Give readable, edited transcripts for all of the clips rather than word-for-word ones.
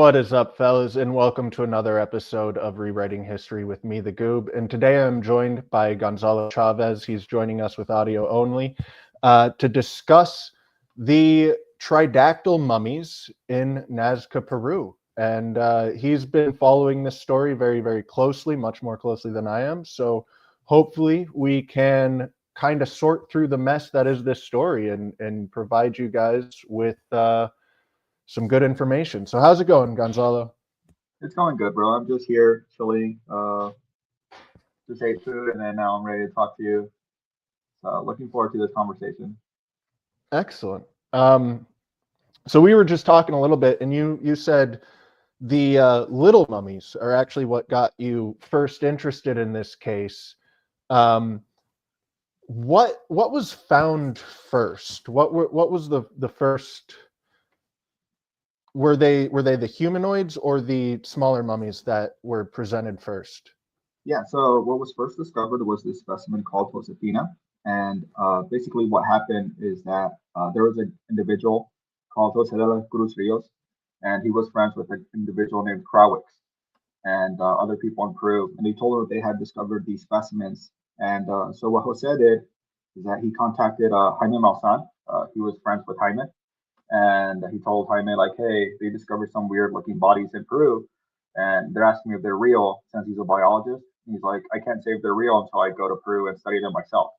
What is up, fellas, and welcome to another episode of Rewriting History with me, the Goob. And today I'm joined by Gonzalo Chavez. He's joining us with audio only to discuss the Tridactyl mummies in Nazca, Peru. And he's been following this story very, very closely, much more closely than I am. So hopefully we can kind of sort through the mess that is this story and provide you guys with some good information. So how's it going, Gonzalo? It's going good, bro. I'm just here chilling, just ate food, and then now I'm ready to talk to you. So looking forward to this conversation. Excellent. So we were just talking a little bit, and you said the little mummies are actually what got you first interested in this case. What was found first? What was the first? Were they the humanoids or the smaller mummies that were presented first? Yeah, so what was first discovered was this specimen called Josefina. And basically, what happened is that there was an individual called Jose de la Cruz Rios, and he was friends with an individual named Krawix and other people in Peru. And they told her they had discovered these specimens. And so what Jose did is that he contacted Jaime Maussan. He was friends with Jaime, and he told Jaime like, "Hey, they discovered some weird looking bodies in Peru, and they're asking me if they're real since he's a biologist." And he's like, "I can't say if they're real until I go to Peru and study them myself."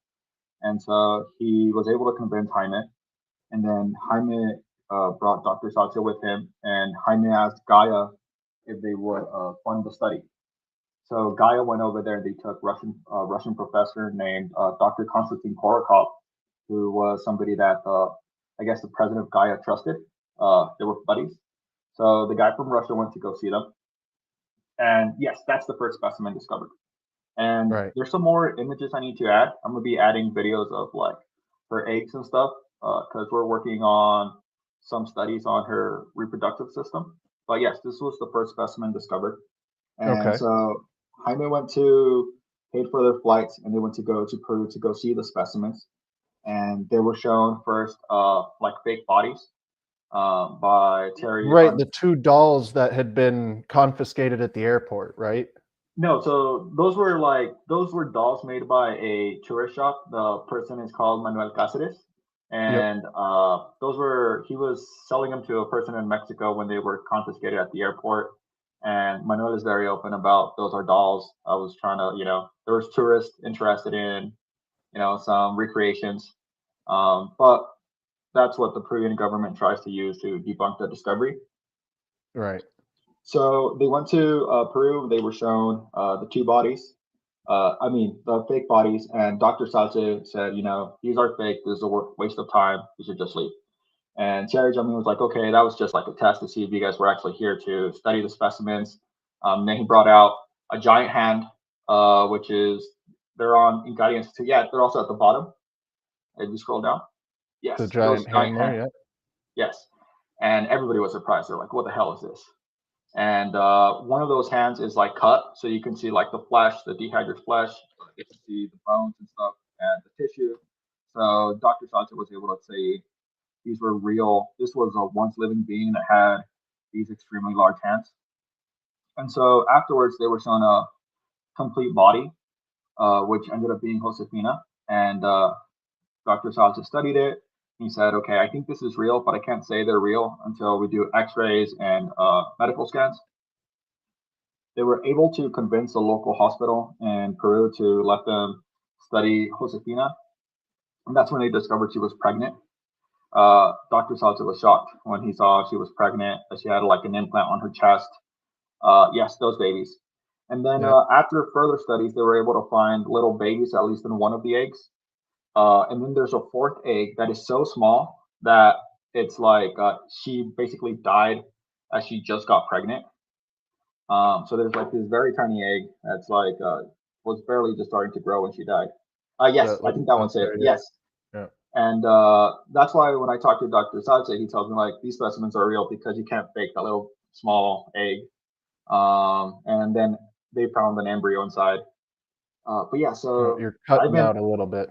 And so he was able to convince Jaime, and then Jaime brought Dr. Satya with him, and Jaime asked Gaia if they would fund the study. So Gaia went over there and they took Russian professor named Dr. Konstantin Korakov, who was somebody that I guess the president of Gaia trusted. They were buddies. So the guy from Russia went to go see them. And yes, that's the first specimen discovered. And Right. there's some more images I need to add. I'm gonna be adding videos of like her eggs and stuff because we're working on some studies on her reproductive system. But yes, this was the first specimen discovered. And Okay. so Jaime paid for their flights, and they went to go to Peru to go see the specimens. And they were shown first like fake bodies by Terry. Right, the two dolls that had been confiscated at the airport, right? No, so those were dolls made by a tourist shop. The person is called Manuel Cáceres, Yep. and he was selling them to a person in Mexico when they were confiscated at the airport. And Manuel is very open about those are dolls. I was trying to, there was tourists interested in, some recreations, but that's what the Peruvian government tries to use to debunk the discovery. Right. So they went to Peru. They were shown the two bodies. The fake bodies. And Dr. Salce said, these are fake. This is a waste of time. You should just leave. And Thierry Jamin was like, okay, that was just like a test to see if you guys were actually here to study the specimens. Then he brought out a giant hand, which is, they're on Ingadi Institute. Yeah, they're also at the bottom. If you scroll down. Yes, The giant hand there, yeah. Yes. And everybody was surprised. They're like, what the hell is this? And one of those hands is like cut, so you can see like the flesh, the dehydrated flesh. You can see the bones and stuff and the tissue. So Dr. Sacha was able to say these were real. This was a once living being that had these extremely large hands. And so afterwards, they were shown a complete body, which ended up being Josefina. And Dr. Sacha studied it. He said, okay, I think this is real, but I can't say they're real until we do x-rays and medical scans. They were able to convince a local hospital in Peru to let them study Josefina. And that's when they discovered she was pregnant. Dr. Salsa was shocked when he saw she was pregnant, that she had like an implant on her chest. Yes, those babies. And then after further studies, they were able to find little babies, at least in one of the eggs. And then there's a fourth egg that is so small that it's like she basically died as she just got pregnant. So there's like this very tiny egg that's like was barely just starting to grow when she died. Yes, I think that one's it. Yes. Yeah. And that's why when I talk to Dr. Sache, he tells me like these specimens are real because you can't fake that little small egg. And then they found an embryo inside. But yeah, so you're cutting out a little bit.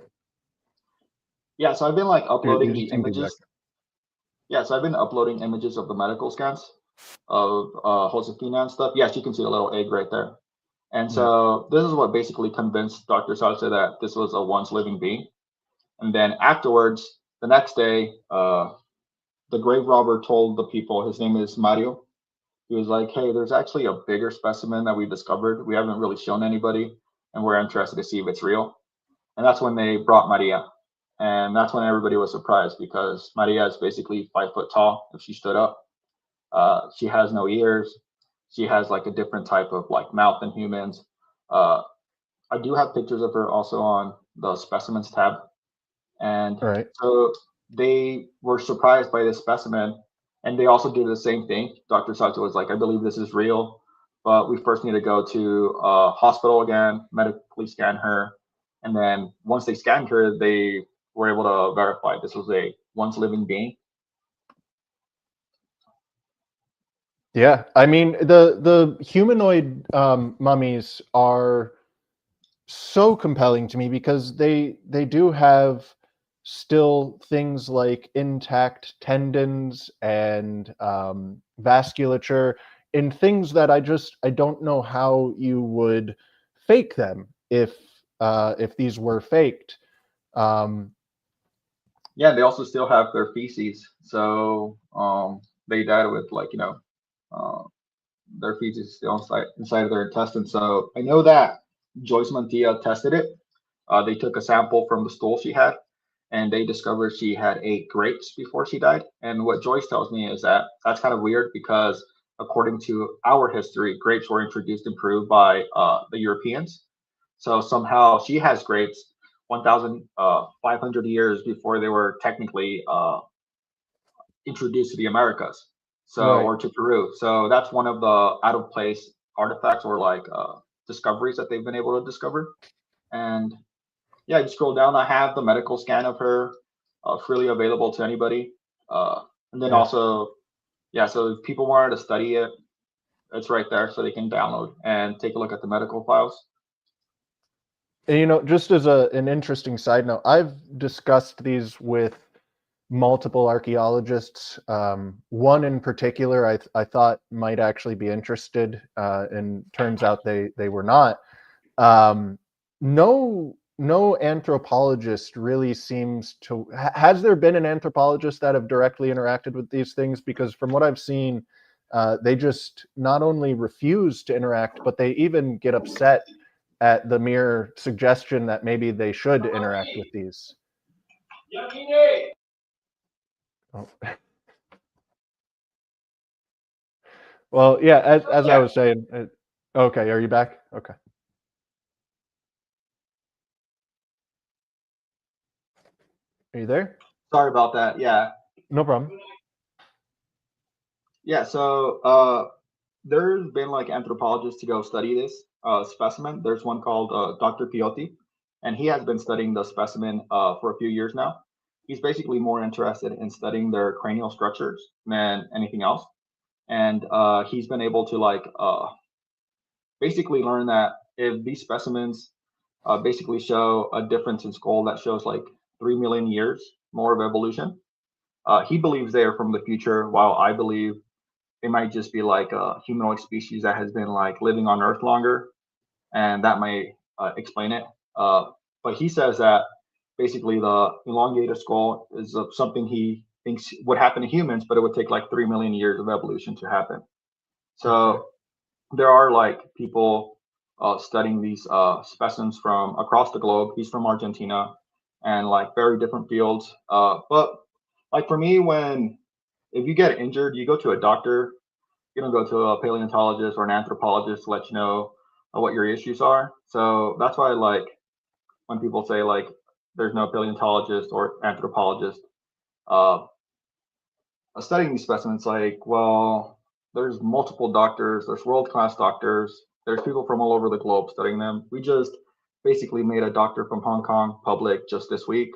Yeah, so I've been like uploading the images. Yeah, so I've been uploading images of the medical scans Josefina and stuff. Yes, you can see a little egg right there. And so this is what basically convinced Dr. Salsa that this was a once living being. And then afterwards, the next day, the grave robber told the people, his name is Mario. He was like, hey, there's actually a bigger specimen that we discovered. We haven't really shown anybody, and we're interested to see if it's real. And that's when they brought Maria. And that's when everybody was surprised because Maria is basically 5 foot tall if she stood up. She has no ears. She has like a different type of like mouth than humans. Uh, I do have pictures of her also on the specimens tab. And Right. so they were surprised by this specimen. And they also did the same thing. Dr. Sato was like, I believe this is real, but we first need to go to a hospital again, medically scan her. And then once they scanned her, they were able to verify this was a once living being. Yeah, I mean the humanoid mummies are so compelling to me because they do have still things like intact tendons and vasculature and things that I don't know how you would fake them if these were faked. Um, Yeah, they also still have their feces. So they died with like, uh, their feces still inside of their intestines. So I know that Joyce Mantilla tested it. They took a sample from the stool she had, and they discovered she had ate grapes before she died. And what Joyce tells me is that that's kind of weird because according to our history, grapes were introduced in Peru by the Europeans. So somehow she has grapes 1,500 years before they were technically introduced to the Americas, so right. or to Peru. So that's one of the out of place artifacts or like discoveries that they've been able to discover. And yeah, you scroll down. I have the medical scan of her freely available to anybody. And then Yeah. also, yeah, so if people wanted to study it, it's right there, so they can download and take a look at the medical files. And, you know, just as an interesting side note, I've discussed these with multiple archaeologists. One in particular, I thought might actually be interested, and turns out they were not. No anthropologist really seems to. Has there been an anthropologist that have directly interacted with these things? Because from what I've seen, they just not only refuse to interact, but they even get upset at the mere suggestion that maybe they should interact with these. Oh. Well, yeah, as I Yeah, was saying, okay, are you back? Okay. Are you there? sorry about that. Yeah, No problem. yeah. So there's been like anthropologists to go study this specimen. There's one called Dr. Piotti, and he has been studying the specimen for a few years now. He's basically more interested in studying their cranial structures than anything else. And he's been able to like basically learn that if these specimens basically show a difference in skull that shows like 3 million years more of evolution, he believes they are from the future, while I believe it might just be like a humanoid species that has been like living on Earth longer, and that might explain it. But he says that basically the elongated skull is something he thinks would happen to humans, but it would take like 3 million years of evolution to happen. Okay. So there are like people studying these specimens from across the globe. He's from Argentina, and like very different fields. But like for me, when if you get injured, you go to a doctor. You don't go to a paleontologist or an anthropologist to let you know what your issues are. So that's why, like, when people say like there's no paleontologist or anthropologist uh, studying these specimens, like, well, there's multiple doctors, there's world class doctors, there's people from all over the globe studying them. We just basically made a doctor from Hong Kong public just this week.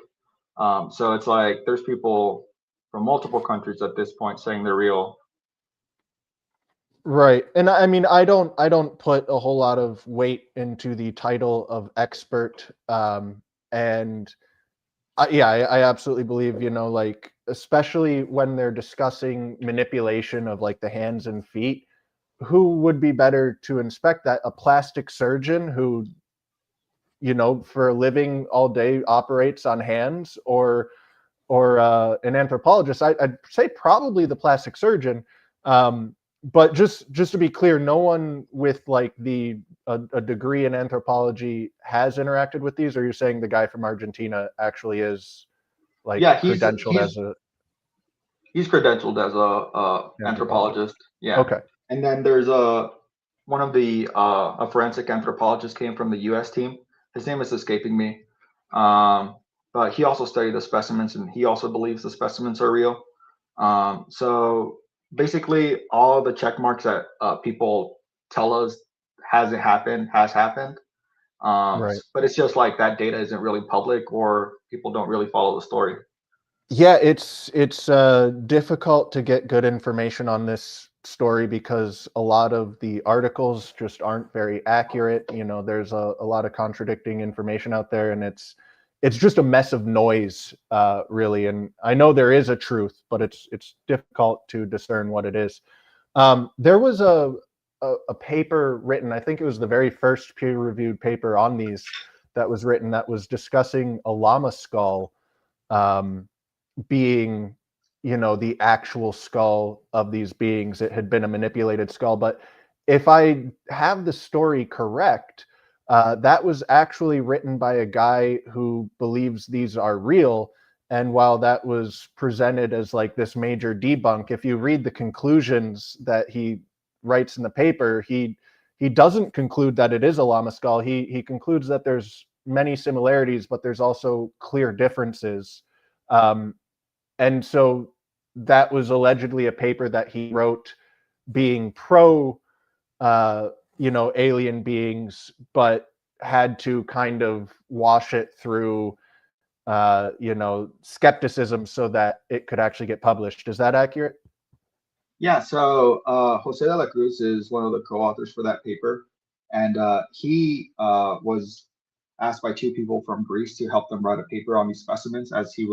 So it's like there's people from multiple countries at this point saying they're real. Right. And I mean, I don't put a whole lot of weight into the title of expert. And I absolutely believe, like, especially when they're discussing manipulation of like the hands and feet, who would be better to inspect that? A plastic surgeon who, for a living all day operates on hands, or an anthropologist? I'd say probably the plastic surgeon. But just to be clear, no one with like a degree in anthropology has interacted with these. Or you're saying the guy from Argentina actually is like Yeah, credentialed as a he's credentialed as a anthropologist? anthropologist. Yeah, Okay, and then there's one of the a forensic anthropologist came from the U.S. team. His name is escaping me, but he also studied the specimens, and he also believes the specimens are real. So basically, all the check marks that people tell us hasn't happened has happened. right. But it's just like that data isn't really public, or people don't really follow the story. Yeah, it's difficult to get good information on this story because a lot of the articles just aren't very accurate. There's a lot of contradicting information out there, and it's just a mess of noise, really. And I know there is a truth, but it's difficult to discern what it is. There was a paper written, I think it was the very first peer-reviewed paper on these that was written, that was discussing a llama skull, being, the actual skull of these beings. It had been a manipulated skull. But if I have the story correct, that was actually written by a guy who believes these are real. And while that was presented as like this major debunk, if you read the conclusions that he writes in the paper, he doesn't conclude that it is a llama skull. He concludes that there's many similarities, but there's also clear differences. And so that was allegedly a paper that he wrote being pro, alien beings, but had to kind of wash it through, skepticism so that it could actually get published. Is that accurate? Yeah, so Jose de la Cruz is one of the co-authors for that paper, and he was asked by two people from Greece to help them write a paper on these specimens, as he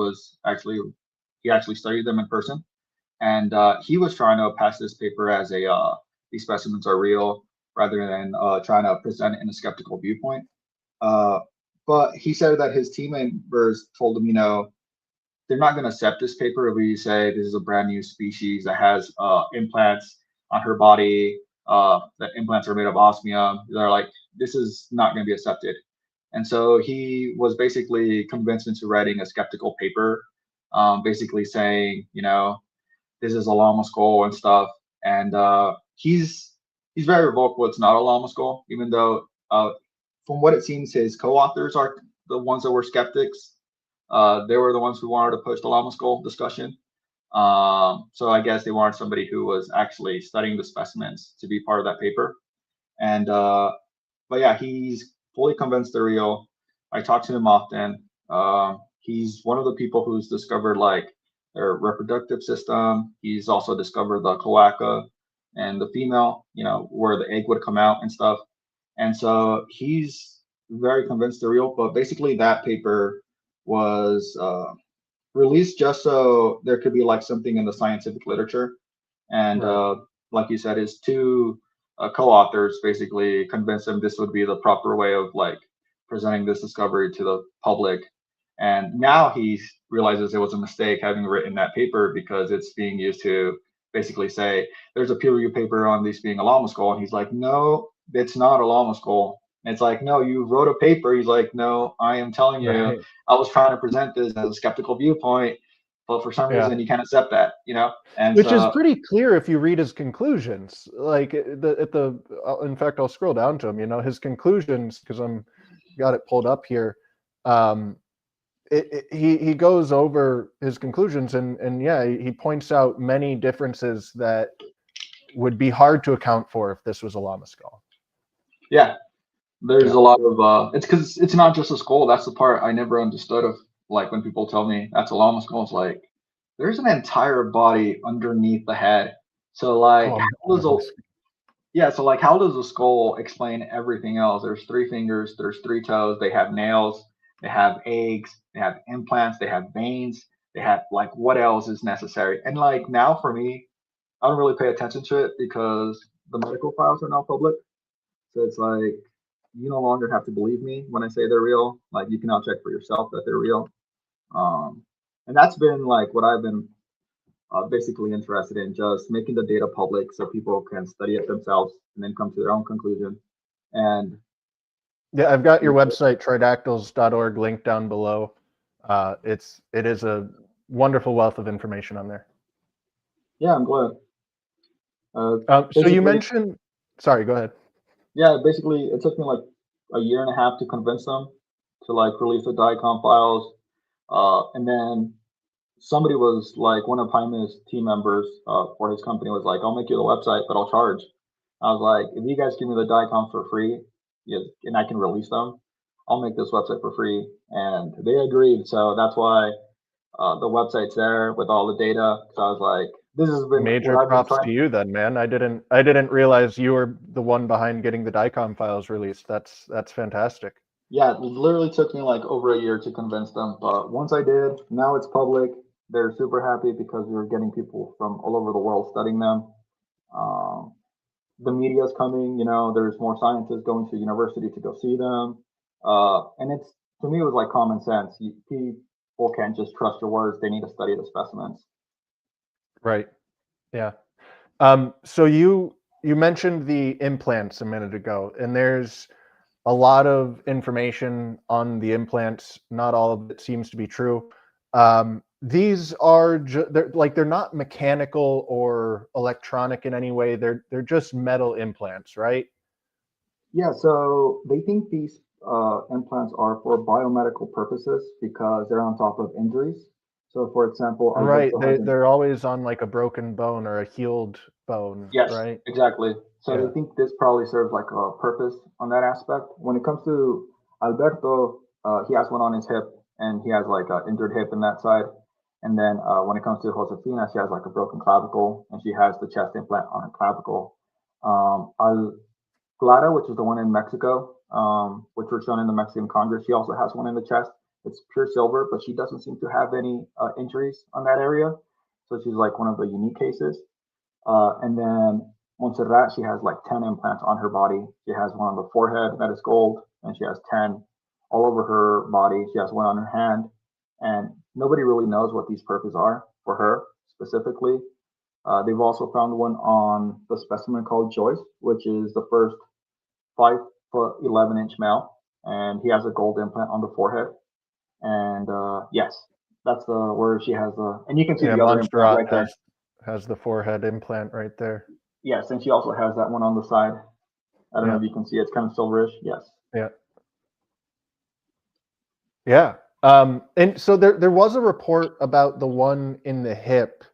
actually studied them in person, and he was trying to pass this paper as these specimens are real, rather than trying to present it in a skeptical viewpoint. Uh, but he said that his team members told him, they're not going to accept this paper if we say this is a brand new species that has implants on her body. The implants are made of osmium. They're like, this is not going to be accepted. And so he was basically convinced into writing a skeptical paper, basically saying, this is a llama skull and stuff. And he's very vocal. It's not a llama skull, even though from what it seems, his co-authors are the ones that were skeptics. They were the ones who wanted to push the llama skull discussion. So I guess they wanted somebody who was actually studying the specimens to be part of that paper. And but yeah, he's fully convinced they're real. I talk to him often. He's one of the people who's discovered like their reproductive system. He's also discovered the cloaca and the female, where the egg would come out and stuff. And so he's very convinced they're real. But basically, that paper was released just so there could be like something in the scientific literature. And Right. like you said, his two co-authors basically convinced him this would be the proper way of like presenting this discovery to the public. And now he realizes it was a mistake having written that paper, because it's being used to basically say there's a peer review paper on this being a llama skull. And he's like, no, it's not a llama skull. And it's like, no, you wrote a paper. He's like, no, I am telling you, Right. I was trying to present this as a skeptical viewpoint, but for some Yeah. reason you can't accept that, And Which is so, pretty clear if you read his conclusions. Like in fact, I'll scroll down to him. His conclusions, because I'm got it pulled up here. Um, he goes over his conclusions, and yeah, he points out many differences that would be hard to account for if this was a llama skull. yeah, there's Yeah. a lot of it's because it's not just a skull. That's the part I never understood of, like, when people tell me that's a llama skull. It's like there's an entire body underneath the head. So like, Oh how my does a goodness. yeah, so like, how does a skull explain everything else? There's three fingers, there's three toes, they have nails, they have eggs, they have implants, they have veins, they have like what else is necessary. And like now for me, I don't really pay attention to it because the medical files are now public. So it's like you no longer have to believe me when I say they're real. Like you can now check for yourself that they're real. Um, and that's been like what I've been basically interested in, just making the data public so people can study it themselves and then come to their own conclusion. And Yeah, I've got your website, tridactyls.org, linked down below. It is a wonderful wealth of information on there. yeah, I'm glad. So you Basically, mentioned, sorry, go ahead. yeah, basically it took me like a year and a half to convince them to like release the DICOM files. And then somebody was like, one of Jaime's team members for his company was like, I'll make you the website, but I'll charge. I was like, if you guys give me the DICOM for free, yeah, and I can release them, I'll make this website for free. And they agreed. So that's why the website's there with all the data. So I was like, this has been Major what I've been props trying. to you then, man. I didn't realize you were the one behind getting the DICOM files released. That's fantastic. Yeah, it literally took me like over a year to convince them. But once I did, now it's public. They're super happy because we were getting people from all over the world studying them. Um, the media is coming, there's more scientists going to university to go see them. And it's, to me, it was like common sense. People can't just trust your words. They need to study the specimens. Right. Yeah. So you mentioned the implants a minute ago, and there's a lot of information on the implants. Not all of it seems to be true. These are they're not mechanical or electronic in any way. They're just metal implants, right? Yeah, so they think these implants are for biomedical purposes because they're on top of injuries. So, for example, Right. Alberto has They're always on like a broken bone or a healed bone, yes, right? exactly. So Yeah. they think this probably serves like a purpose on that aspect. When it comes to Alberto, he has one on his hip and he has like an injured hip in that side. And then when it comes to Josefina, she has like a broken clavicle and she has the chest implant on her clavicle. Clara, which is the one in Mexico, which was shown in the Mexican Congress, she also has one in the chest. It's pure silver, but she doesn't seem to have any injuries on that area. So she's like one of the unique cases. And then Montserrat, she has like 10 implants on her body. She has one on the forehead that is gold, and she has 10 all over her body. She has one on her hand. And nobody really knows what these purposes are for her specifically. They've also found one on the specimen called Joyce, which is the first 5'11" male, and he has a gold implant on the forehead. And yes, that's the where she has the, and you can see Yeah, the other implant Montserrat right there. has the forehead implant right there. Yes, and she also has that one on the side. I don't know Yeah. if you can see it. It's kind of silverish. Yes. Yeah. Yeah. And so there was a report about the one in the hip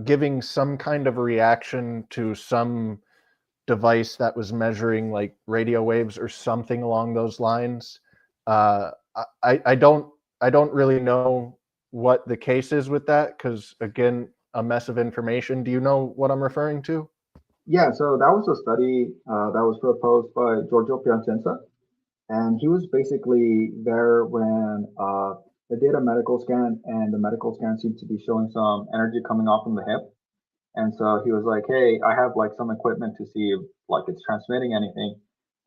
giving some kind of a reaction to some device that was measuring like radio waves or something along those lines. Uh, I don't really know what the case is with that because again, a mess of information. Do you know what I'm referring to? Yeah, so that was a study that was proposed by Giorgio Piacenza, and he was basically there when they did a medical scan, and the medical scan seemed to be showing some energy coming off from the hip. And so he was like, "Hey, I have like some equipment to see if like it's transmitting anything."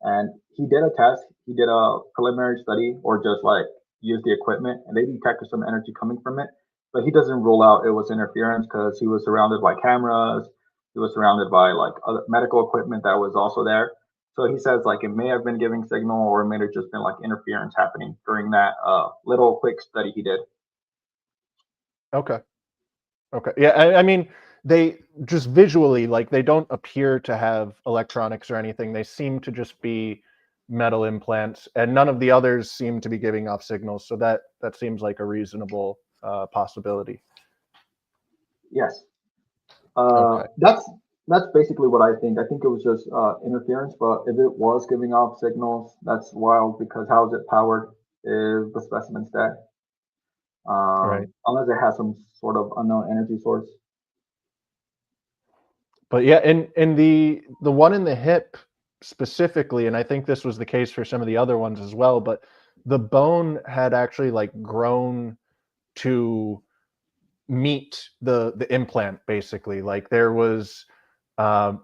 And he did a test. He did a preliminary study, or just like use the equipment, and they detected some energy coming from it. But he doesn't rule out it was interference because he was surrounded by cameras. He was surrounded by like other medical equipment that was also there. So he says like it may have been giving signal, or it may have just been like interference happening during that little quick study he did. Okay. Okay. Yeah. I mean, they just visually, like, they don't appear to have electronics or anything. They seem to just be metal implants, and none of the others seem to be giving off signals. So that seems like a reasonable possibility. Yes. Okay. That's basically what I think. I think it was just interference, but if it was giving off signals, that's wild because how is it powered if the specimen's dead? Right. Unless it has some sort of unknown energy source. But yeah, in the one in the hip specifically, and I think this was the case for some of the other ones as well, but the bone had actually like grown to meet the implant, basically. Like there was um,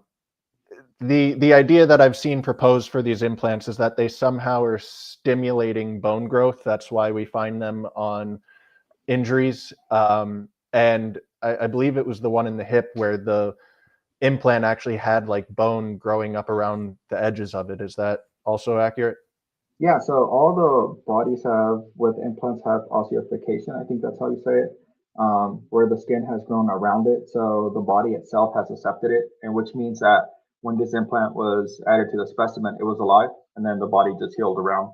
the idea that I've seen proposed for these implants is that they somehow are stimulating bone growth. That's why we find them on injuries. And I believe it was the one in the hip where the implant actually had like bone growing up around the edges of it. Is that also accurate? Yeah, so all the bodies have with implants have ossification. I think that's how you say it, where the skin has grown around it. So the body itself has accepted it, and which means that when this implant was added to the specimen, it was alive, and then the body just healed around.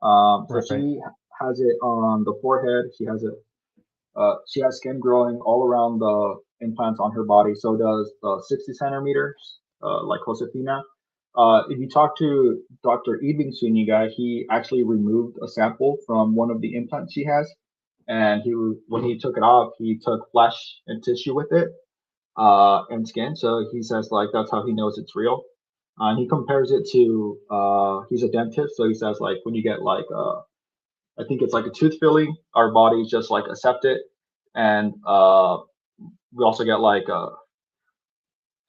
So Right. she has it on the forehead. She has skin growing all around the implants on her body. So does the 60 centimeters, like Josefina. If you talk to Dr. Ibing guy, he actually removed a sample from one of the implants she has, and when he took it off, he took flesh and tissue with it, and skin. So he says like that's how he knows it's real. And he compares it to he's a dentist, so he says like when you get like I think it's like a tooth filling, our bodies just like accept it, and we also get like I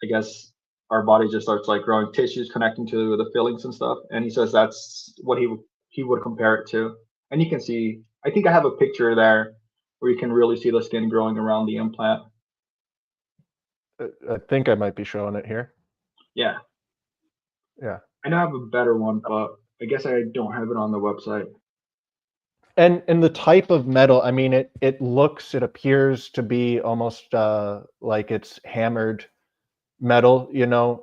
guess our body just starts like growing tissues connecting to the fillings and stuff. And he says that's what he would compare it to. And you can see, I think I have a picture there where you can really see the skin growing around the implant. I think I might be showing it here. Yeah, Yeah. I know I have a better one, but I guess I don't have it on the website. And the type of metal, I mean, it appears to be almost like it's hammered metal,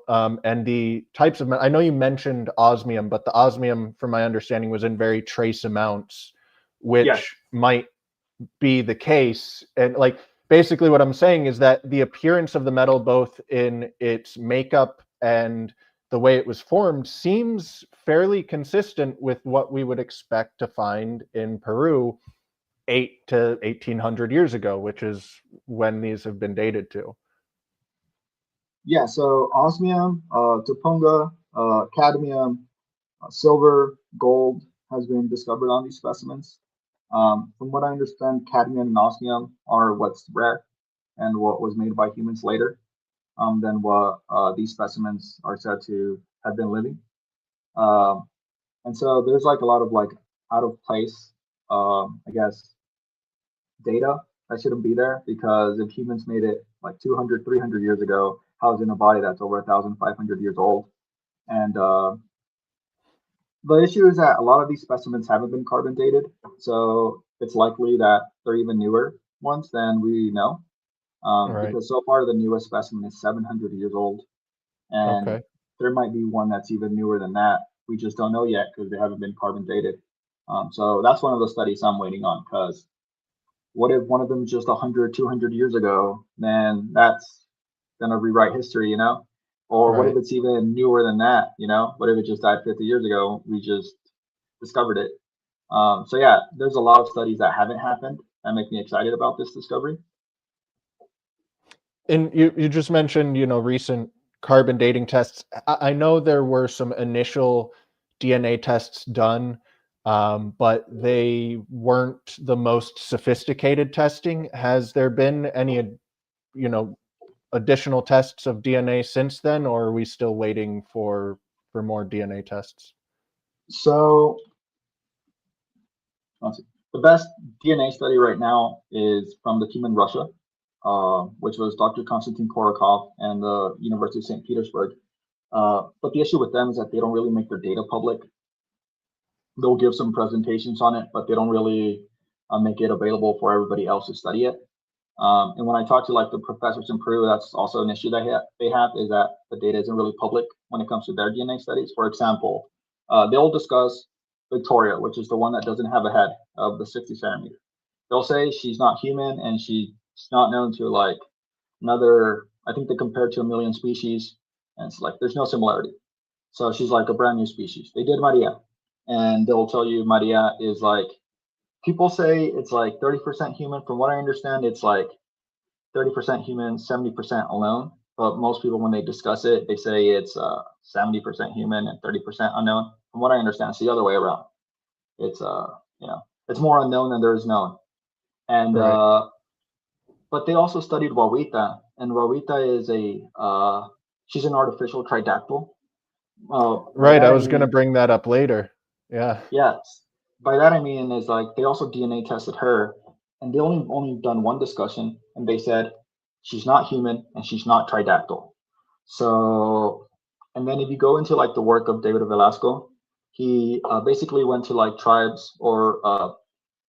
and the types of metal, I know you mentioned osmium, but the osmium, from my understanding, was in very trace amounts, Yes. which might be the case. And like basically what I'm saying is that the appearance of the metal, both in its makeup and the way it was formed, seems fairly consistent with what we would expect to find in Peru 8 to 1800 years ago, which is when these have been dated to. Yeah, so osmium, topunga, cadmium, silver, gold has been discovered on these specimens. From what I understand, cadmium and osmium are what's rare and what was made by humans later, than what these specimens are said to have been living. Um, and so there's like a lot of like out of place, I guess, data that shouldn't be there, because if humans made it like 200, 300 years ago, how's in a body that's over 1,500 years old? And the issue is that a lot of these specimens haven't been carbon dated, so it's likely that they're even newer ones than we know, Right. because so far the newest specimen is 700 years old, and Okay. there might be one that's even newer than that. We just don't know yet because they haven't been carbon dated. So that's one of the studies I'm waiting on, because what if one of them just 100, 200 years ago? Then that's gonna rewrite history, you know? Or what if Right. it's even newer than that? You know, what if it just died 50 years ago? We just discovered it. So yeah, there's a lot of studies that haven't happened that make me excited about this discovery. And you just mentioned, recent carbon dating tests. I know there were some initial DNA tests done, but they weren't the most sophisticated testing. Has there been any, you know, additional tests of DNA since then, or are we still waiting for more DNA tests? So let's see. The best DNA study right now is from the team in Russia, which was Dr. Konstantin Korakov and the University of St. Petersburg. But the issue with them is that they don't really make their data public. They'll give some presentations on it, but they don't really make it available for everybody else to study it. And when I talk to like the professors in Peru, that's also an issue they have is that the data isn't really public when it comes to their DNA studies. For example, they'll discuss Victoria, which is the one that doesn't have a head of the 60 centimeter. They'll say she's not human and she's not known to like another, I think they compared to a million species, and it's like there's no similarity. So she's like a brand new species. They did Maria, and they'll tell you Maria is like, people say it's like 30% human. From what I understand, it's like 30% human, 70% alone. But most people, when they discuss it, they say it's 70% human and 30% unknown. From what I understand, it's the other way around. it's it's more unknown than there is known. And Right. but they also studied Wawita, and Wawita is she's an artificial tridactyl. By Right. that I I was going to mean, bring that up later. Yeah. yes. By that I mean is like they also DNA tested her, and they only done one discussion, and they said she's not human and she's not tridactyl. So, and then if you go into like the work of David Velasco, he basically went to like tribes or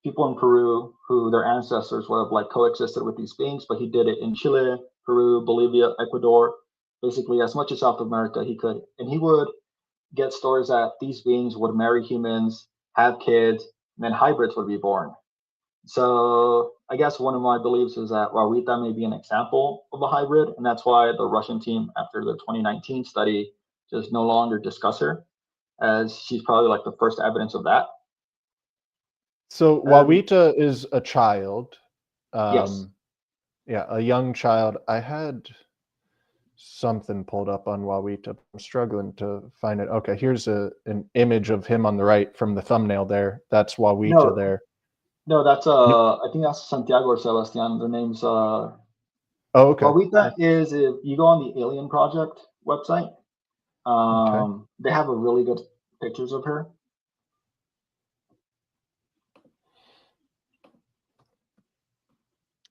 people in Peru who their ancestors would have like coexisted with these beings, but he did it in Chile, Peru, Bolivia, Ecuador, basically as much as South America he could, and he would get stories that these beings would marry humans, have kids, and then hybrids would be born. So I guess one of my beliefs is that Wawita may be an example of a hybrid, and that's why the Russian team, after the 2019 study, just no longer discuss her, as she's probably like the first evidence of that. So Um, Wawita is a child. yes. Yeah, a young child. I had something pulled up on Wawita. I'm struggling to find it. Okay, here's an image of him on the right from the thumbnail there. That's Wawita No, there. no, that's Yep. I think that's Santiago or Sebastian. The name's Oh, okay. Wawita is if you go on the Alien Project website, Okay. they have a really good pictures of her.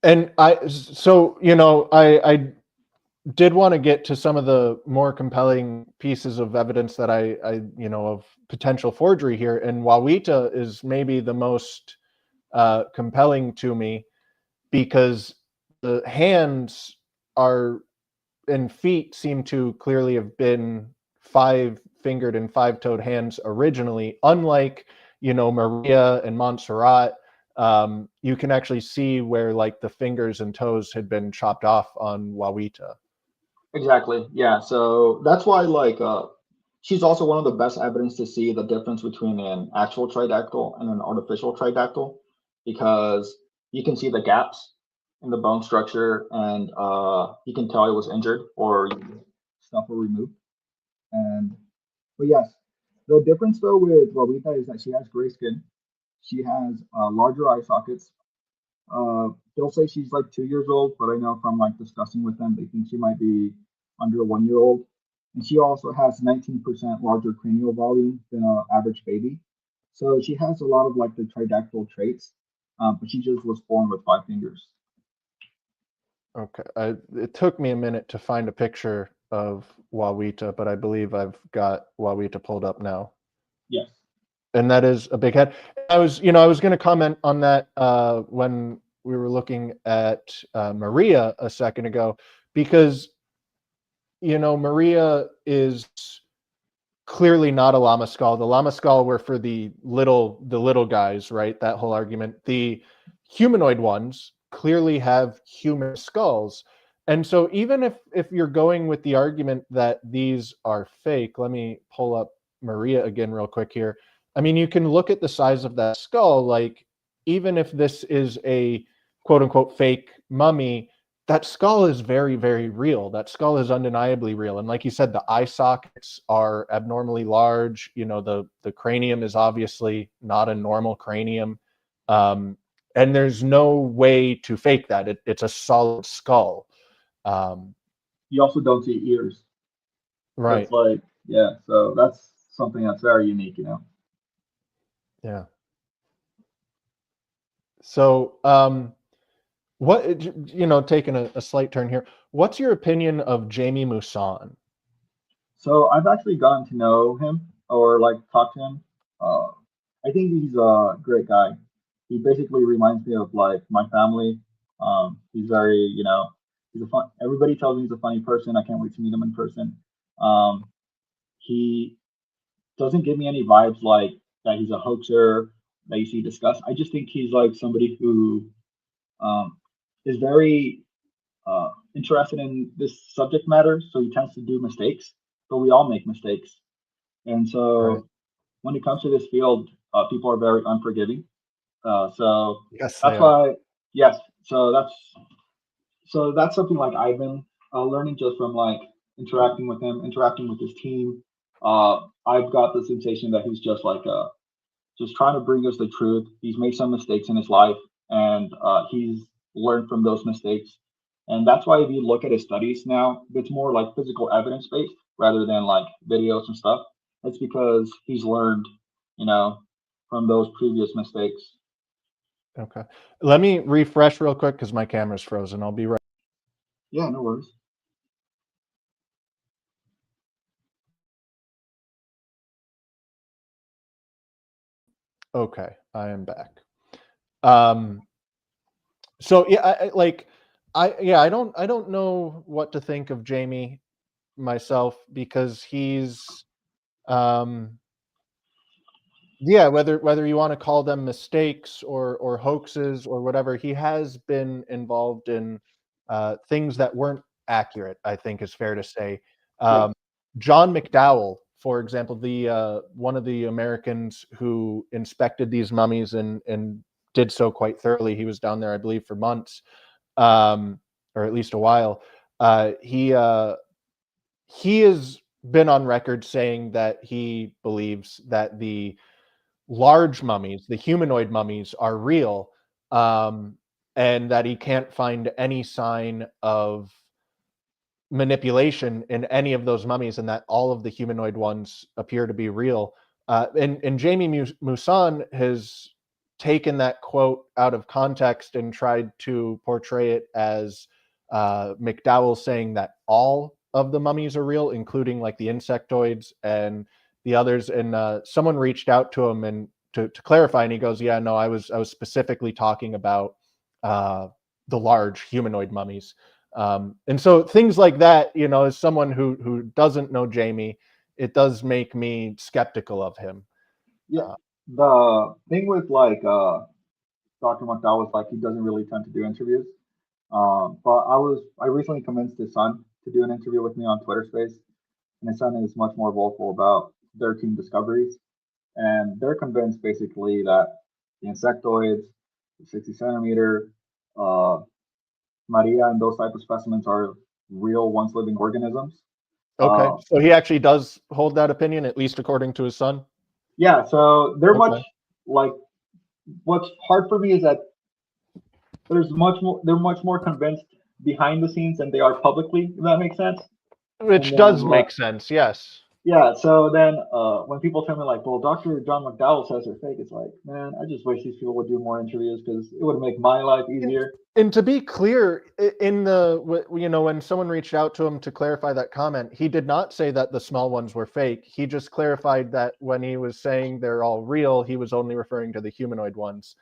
And so I did want to get to some of the more compelling pieces of evidence that I of potential forgery here, and Wawita is maybe the most compelling to me because the hands are and feet seem to clearly have been five-fingered and five-toed hands originally, unlike Maria and Montserrat. You can actually see where like the fingers and toes had been chopped off on Wawita. Exactly. Yeah. So that's why like she's also one of the best evidence to see the difference between an actual tridactyl and an artificial tridactyl because you can see the gaps in the bone structure and you can tell it was injured or stuff were removed. And but yes, the difference though with Robita is that she has gray skin. She has larger eye sockets. They'll say she's like 2 years old, but I know from like discussing with them, they think she might be under 1 year old. And she also has 19% larger cranial volume than an average baby. So she has a lot of like the tridactyl traits, but she just was born with 5 fingers. Okay. It took me a minute to find a picture of Wawita, but I believe I've got Wawita pulled up now. Yes. And that is a big head. I was going to comment on that when we were looking at Maria a second ago, because Maria is clearly not a llama skull. The llama skull were for the little guys, right? That whole argument. The humanoid ones clearly have human skulls. And so even if you're going with the argument that these are fake, let me pull up Maria again real quick here. I mean, you can look at the size of that skull, like even if this is a quote unquote fake mummy, that skull is very, very real. That skull is undeniably real. And like you said, the eye sockets are abnormally large. The cranium is obviously not a normal cranium. And there's no way to fake that. It's a solid skull. Um, You also don't see ears. That's right. like, yeah, so that's something that's very unique. Yeah. So, what, taking a slight turn here, what's your opinion of Jamie Mousson? So I've actually gotten to know him or like talk to him. Uh, I think he's a great guy. He basically reminds me of like my family. He's very, he's a fun. Everybody tells me he's a funny person. I can't wait to meet him in person. Um, he doesn't give me any vibes like that he's a hoaxer that you see discussed. I just think he's like somebody who um, is very interested in this subject matter, so he tends to do mistakes. But we all make mistakes, and Right. so when it comes to this field, people are very unforgiving. So Yes, they that's are. why, yes. So that's something like I've been learning just from like interacting with him, interacting with his team. I've got the sensation that he's just like just trying to bring us the truth. He's made some mistakes in his life, and he's learned from those mistakes. And that's why if you look at his studies now, it's more like physical evidence based rather than like videos and stuff. It's because he's learned, you know, from those previous mistakes. Okay. Let me refresh real quick because my camera's frozen. I'll be right. Yeah, no worries. Okay, I am back. So yeah, I don't know what to think of Jamie myself because he's yeah, whether you want to call them mistakes or hoaxes or whatever, he has been involved in things that weren't accurate, I think is fair to say. Yeah. Um, John McDowell, for example, the one of the Americans who inspected these mummies and did so quite thoroughly. He was down there, I believe, for months, or at least a while. He has been on record saying that he believes that the large mummies, the humanoid mummies, are real, and that he can't find any sign of manipulation in any of those mummies, and that all of the humanoid ones appear to be real. And Jamie Moussan has taken that quote out of context and tried to portray it as McDowell saying that all of the mummies are real, including like the insectoids and the others. And someone reached out to him and to clarify, and he goes, "Yeah, no, I was specifically talking about the large humanoid mummies." And so things like that, you know, as someone who doesn't know Jamie, it does make me skeptical of him. Yeah. Uh, The thing with like Dr. McDowell was like he doesn't really tend to do interviews. But I recently convinced his son to do an interview with me on Twitter Space, and his son is much more vocal about their team discoveries, and they're convinced basically that the insectoids, the 60 centimeter, uh, Maria, and those type of specimens are real once living organisms. okay, Uh, so he actually does hold that opinion, at least according to his son. yeah, so they're much Okay, like what's hard for me is that they're much more convinced behind the scenes than they are publicly, if that makes sense. And which then does make sense. Yes. yeah, so then when people tell me like, well, Dr. John McDowell says they're fake, it's like, man, I just wish these people would do more interviews because it would make my life And, easier. and to be clear, in the you know, when someone reached out to him to clarify that comment, he did not say that the small ones were fake. He just clarified that when he was saying they're all real, he was only referring to the humanoid ones.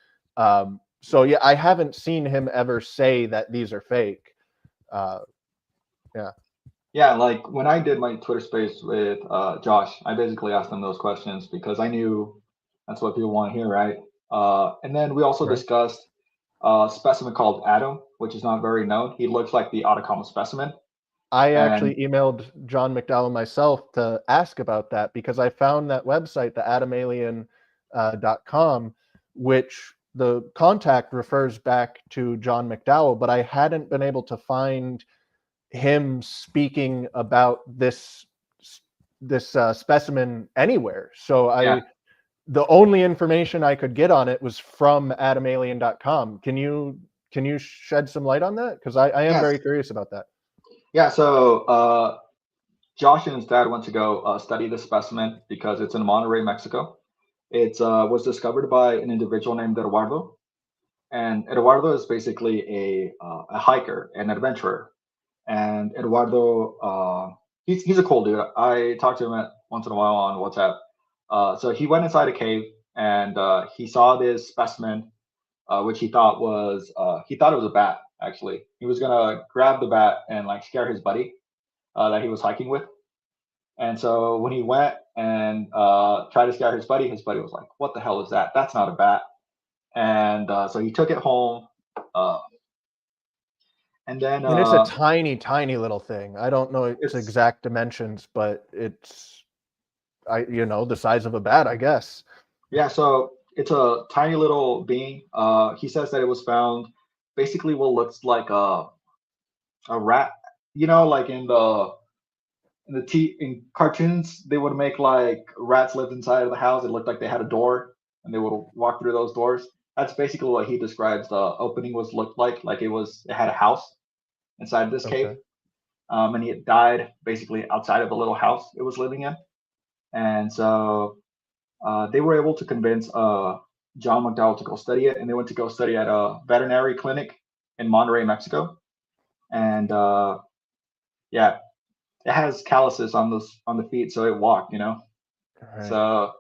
So yeah, I haven't seen him ever say that these are fake. Uh, yeah. Yeah, like when I did my Twitter space with Josh, I basically asked him those questions because I knew that's what people want to hear, right? And then we also Right. discussed a specimen called Adam, which is not very known. He looks like the Atacama specimen. I And actually emailed John McDowell myself to ask about that because I found that website, the adamalien.com, which the contact refers back to John McDowell, but I hadn't been able to find him speaking about this specimen anywhere. So yeah, the only information I could get on it was from adamalien.com. Can you shed some light on that? Because I am yes, very curious about that. yeah. So Josh and his dad went to go study the specimen because it's in Monterrey, Mexico. It was discovered by an individual named Eduardo, and Eduardo is basically a hiker, an adventurer. And Eduardo, he's a cool dude. I talk to him once in a while on WhatsApp. So he went inside a cave and he saw this specimen, which he thought it was a bat. Actually, he was gonna grab the bat and like scare his buddy that he was hiking with. And so when he went and tried to scare his buddy was like, "What the hell is that? That's not a bat." And so he took it home. Uh, and then And it's a tiny, tiny little thing. I don't know its it's exact dimensions, but it's you know, the size of a bat, I guess. Yeah, so it's a tiny little being. He says that it was found basically what looks like a rat. You know, like in cartoons, they would make like rats lived inside of the house. It looked like they had a door and they would walk through those doors. That's basically what he describes the opening looked like. Like it had a house inside this cave, Okay. and he had died basically outside of the little house it was living in. And so they were able to convince John McDowell to go study it, and they went to go study at a veterinary clinic in Monterrey, Mexico. And yeah, it has calluses on the feet, so it walked, you know. Right. So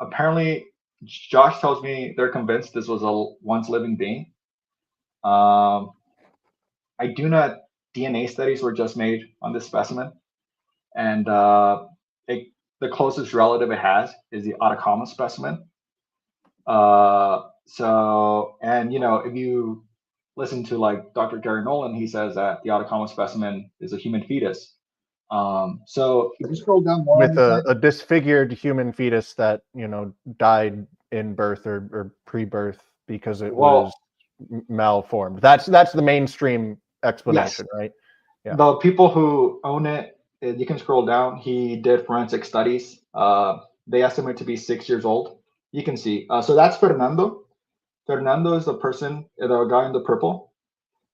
apparently, Josh tells me they're convinced this was a once living being. I do not. DNA studies were just made on this specimen, and the closest relative it has is the Atacama specimen. So, and you know, if you listen to like Dr. Gary Nolan, he says that the Atacama specimen is a human fetus. So if you scroll down more with on a disfigured human fetus that, you know, died in birth or pre-birth because it was malformed. That's the mainstream explanation, yes. Right? Yeah. The people who own it, you can scroll down. He did forensic studies. They estimate to be 6 years old. You can see. So that's Fernando. Fernando is the person, the guy in the purple.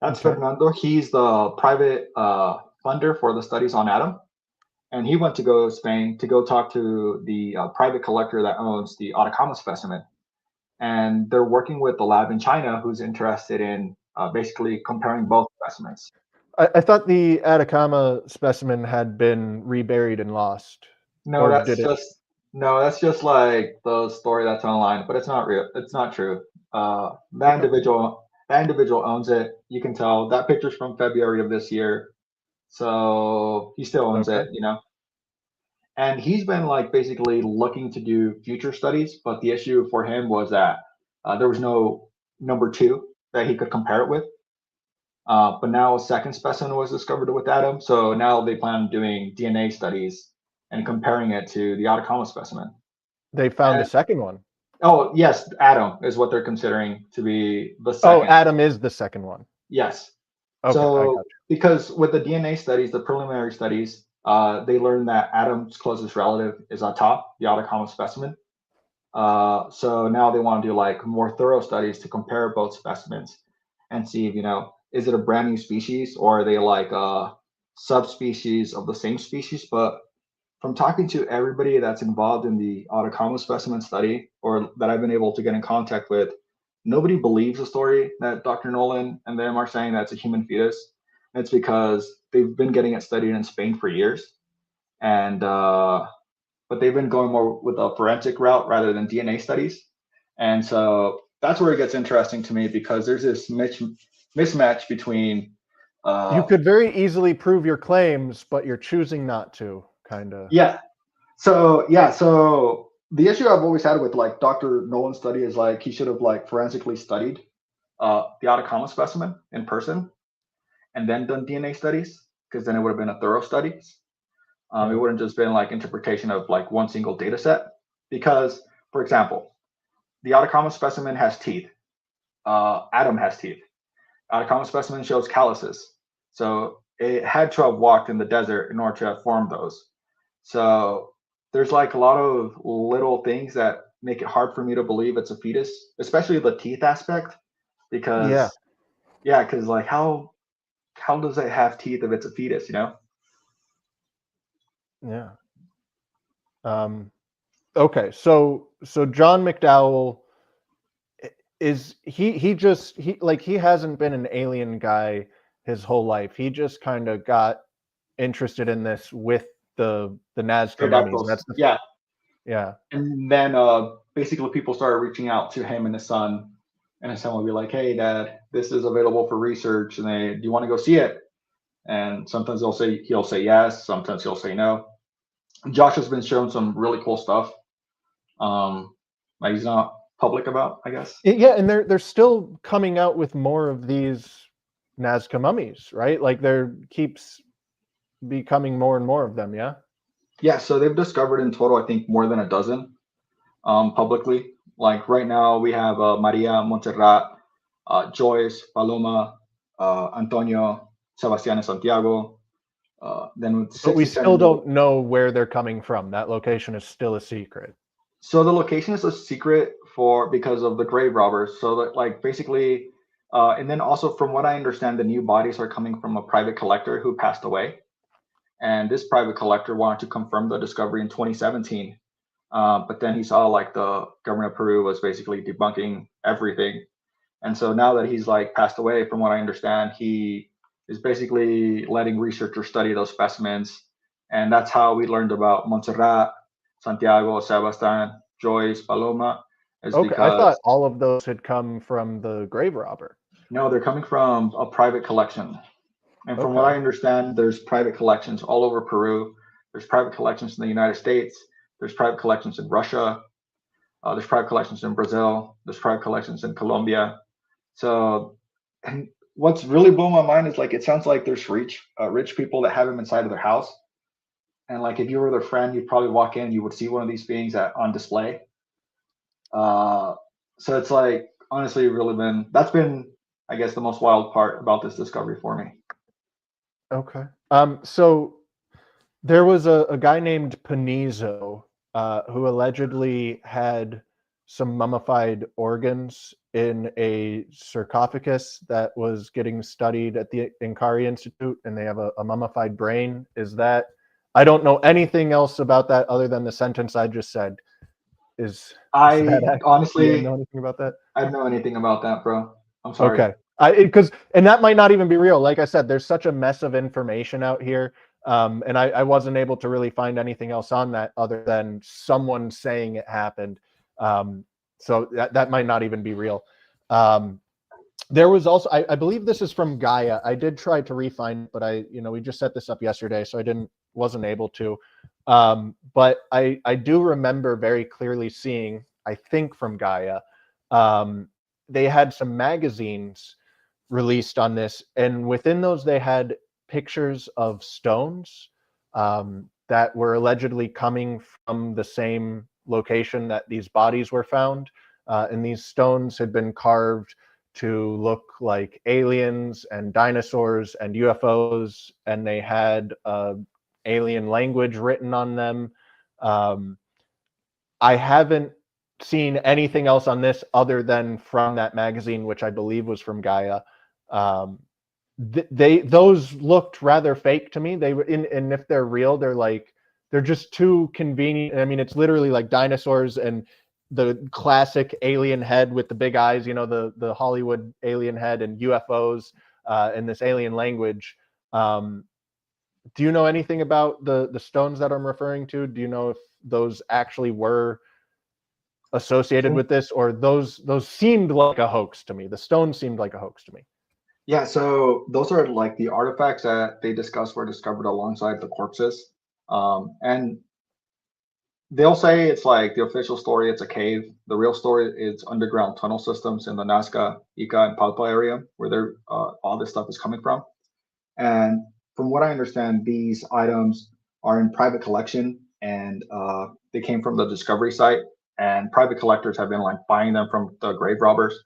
That's okay. Fernando. He's the private funder for the studies on Adam. And he went to go to Spain to go talk to the private collector that owns the Atacama specimen. And they're working with the lab in China who's interested in basically comparing both specimens. I thought the Atacama specimen had been reburied and lost. No, that's just like the story that's online, but it's not real. It's not true. That individual owns it. You can tell that picture's from February of this year, so he still owns it. You know, and he's been like basically looking to do future studies, but the issue for him was that there was no number 2 that he could compare it with. But now a second specimen was discovered with Adam, so now they plan on doing DNA studies and comparing it to the Atacama specimen. They found a second one. Oh, yes, Adam is what they're considering to be the second. Oh, Adam is the second one. Yes. Okay, so because with the DNA studies, the preliminary studies, they learned that Adam's closest relative is on top, the Atacama specimen. So now they want to do like more thorough studies to compare both specimens and see if, you know, is it a brand new species or are they like subspecies of the same species? But from talking to everybody that's involved in the Atacama specimen study or that I've been able to get in contact with, nobody believes the story that Dr. Nolan and them are saying that's a human fetus. It's because they've been getting it studied in Spain for years. And but they've been going more with a forensic route rather than DNA studies. And so that's where it gets interesting to me because there's this mismatch between you could very easily prove your claims, but you're choosing not to, kind of. Yeah. So the issue I've always had with like Dr. Nolan's study is like he should have like forensically studied the Atacama specimen in person and then done DNA studies, because then it would have been a thorough study. It wouldn't just been like interpretation of like one single data set. Because, for example, the Atacama specimen has teeth. Adam has teeth. Atacama specimen shows calluses. So it had to have walked in the desert in order to have formed those. So there's like a lot of little things that make it hard for me to believe it's a fetus, especially the teeth aspect. Because because like how does it have teeth if it's a fetus, you know? Yeah. Okay, so John McDowell is he hasn't been an alien guy his whole life. He just kind of got interested in this with the Nazca mummies. That's yeah. And then basically people started reaching out to him and his son, and his son would be like, "Hey, Dad, this is available for research, and do you want to go see it?" And sometimes he'll say yes, sometimes he'll say no. Josh has been shown some really cool stuff. Like he's not public about, I guess. Yeah, and they're still coming out with more of these Nazca mummies, right? Like there keeps becoming more and more of them. Yeah, so they've discovered in total, I think, more than a dozen publicly. Like right now, we have Maria, Montserrat, Joyce, Paloma, Antonio, Sebastián, and Santiago. Then but we still don't know where they're coming from. That location is still a secret. So the location is a secret because of the grave robbers. So that like basically, and then also from what I understand, the new bodies are coming from a private collector who passed away, and this private collector wanted to confirm the discovery in 2017. But then he saw like the government of Peru was basically debunking everything, and so now that he's like passed away, from what I understand, he is basically letting researchers study those specimens, and that's how we learned about Montserrat, Santiago, Sebastian, Joyce, Paloma, is Okay, I because thought all of those had come from the grave robber. no, they're coming from a private collection. And from what Okay. I understand, there's private collections all over Peru. There's private collections in the United States. There's private collections in Russia. There's private collections in Brazil. There's private collections in Colombia. So, and what's really blew my mind is like it sounds like there's rich people that have them inside of their house. And like if you were their friend, you'd probably walk in, you would see one of these beings on display. Uh, so it's like honestly, really that's been I guess the most wild part about this discovery for me. Okay. So there was a guy named Panizo who allegedly had some mummified organs in a sarcophagus that was getting studied at the Inkari Institute, and they have a mummified brain. Is that? I don't know anything else about that other than the sentence I just said. Is I that accurate? honestly, You don't know anything about that? I don't know anything about that, bro. I'm sorry. Okay. Because and that might not even be real. Like I said, there's such a mess of information out here. And I wasn't able to really find anything else on that other than someone saying it happened. So that might not even be real. There was also, I believe this is from Gaia. I did try to re-find, but we just set this up yesterday, so wasn't able to. But I do remember very clearly seeing, I think from Gaia, they had some magazines released on this, and within those they had pictures of stones that were allegedly coming from the same location that these bodies were found, and these stones had been carved to look like aliens and dinosaurs and UFOs, and they had alien language written on them. I haven't seen anything else on this other than from that magazine, which I believe was from Gaia. Those looked rather fake to me. They were and if they're real, they're just too convenient. I mean, it's literally like dinosaurs and the classic alien head with the big eyes, the Hollywood alien head, and UFOs and this alien language. Do you know anything about the stones that I'm referring to? Do you know if those actually were associated with this, or those seemed like a hoax to me? The stones seemed like a hoax to me. Yeah, so those are like the artifacts that they discussed were discovered alongside the corpses. And they'll say it's like the official story, it's a cave. The real story is underground tunnel systems in the Nazca, Ica, and Palpa area where all this stuff is coming from. And from what I understand, these items are in private collection, and they came from the discovery site. And private collectors have been like buying them from the grave robbers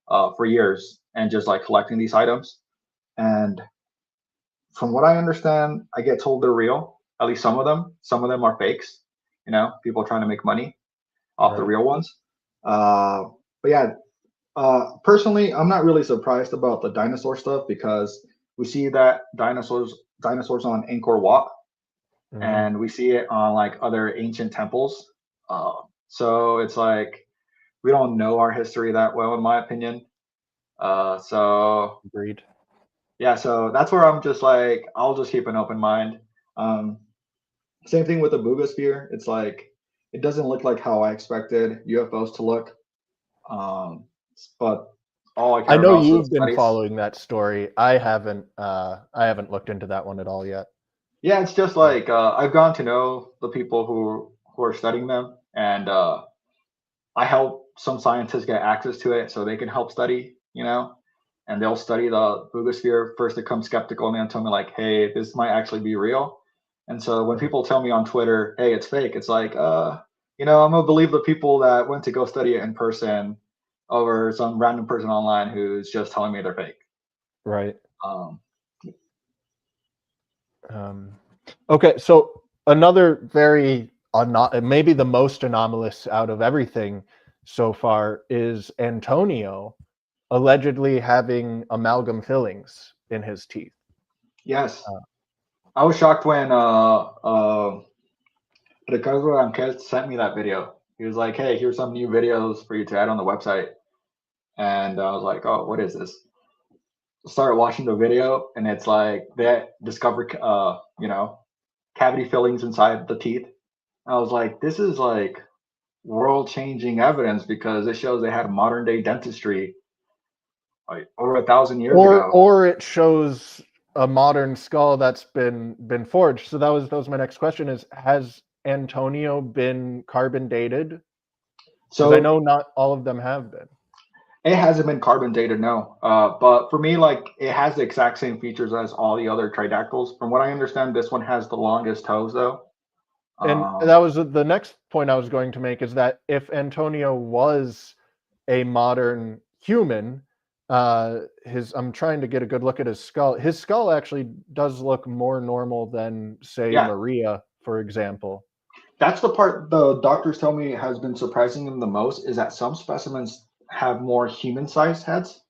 for years and just like collecting these items. And from what I understand, I get told they're real. At least some of them. Some of them are fakes. People trying to make money off the real ones. But yeah, personally, I'm not really surprised about the dinosaur stuff because we see that dinosaurs on Angkor Wat, and we see it on like other ancient temples. So it's like we don't know our history that well, in my opinion. So Agreed. yeah, so that's where I'm just like I'll just keep an open mind. Same thing with the Boogosphere. It's like it doesn't look like how I expected UFOs to look. But all I care I know about is you've been studies. following that story. I haven't looked into that one at all yet. Yeah, it's just like I've gotten to know the people who are studying them, and I help some scientists get access to it so they can help study, and they'll study the Boogosphere. First, they come skeptical and then tell me like, "Hey, this might actually be real." And so when people tell me on Twitter, "Hey, it's fake," it's like, I'm gonna believe the people that went to go study it in person over some random person online who's just telling me they're fake. Right. Okay, so another very maybe the most anomalous out of everything so far is Antonio allegedly having amalgam fillings in his teeth. Yes. I was shocked when Ricardo Ranquel sent me that video. He was like, "Hey, here's some new videos for you to add on the website," and I was like, "Oh, what is this?" Started watching the video, and it's like they discovered, cavity fillings inside the teeth. I was like, "This is like world-changing evidence because it shows they had modern day dentistry like over 1,000 years ago." Or it shows a modern skull that's been forged. So that was my next question: is has Antonio been carbon dated? Because I So know not all of them have been. it hasn't been carbon dated, no. But for me, like it has the exact same features as all the other tridactyls. From what I understand, this one has the longest toes, though. And that was the next point I was going to make, is that if Antonio was a modern human, I'm trying to get a good look at his skull. His skull actually does look more normal than, say, Yeah, Maria, for example. that's the part the doctors tell me has been surprising them the most is that some specimens have more human-sized heads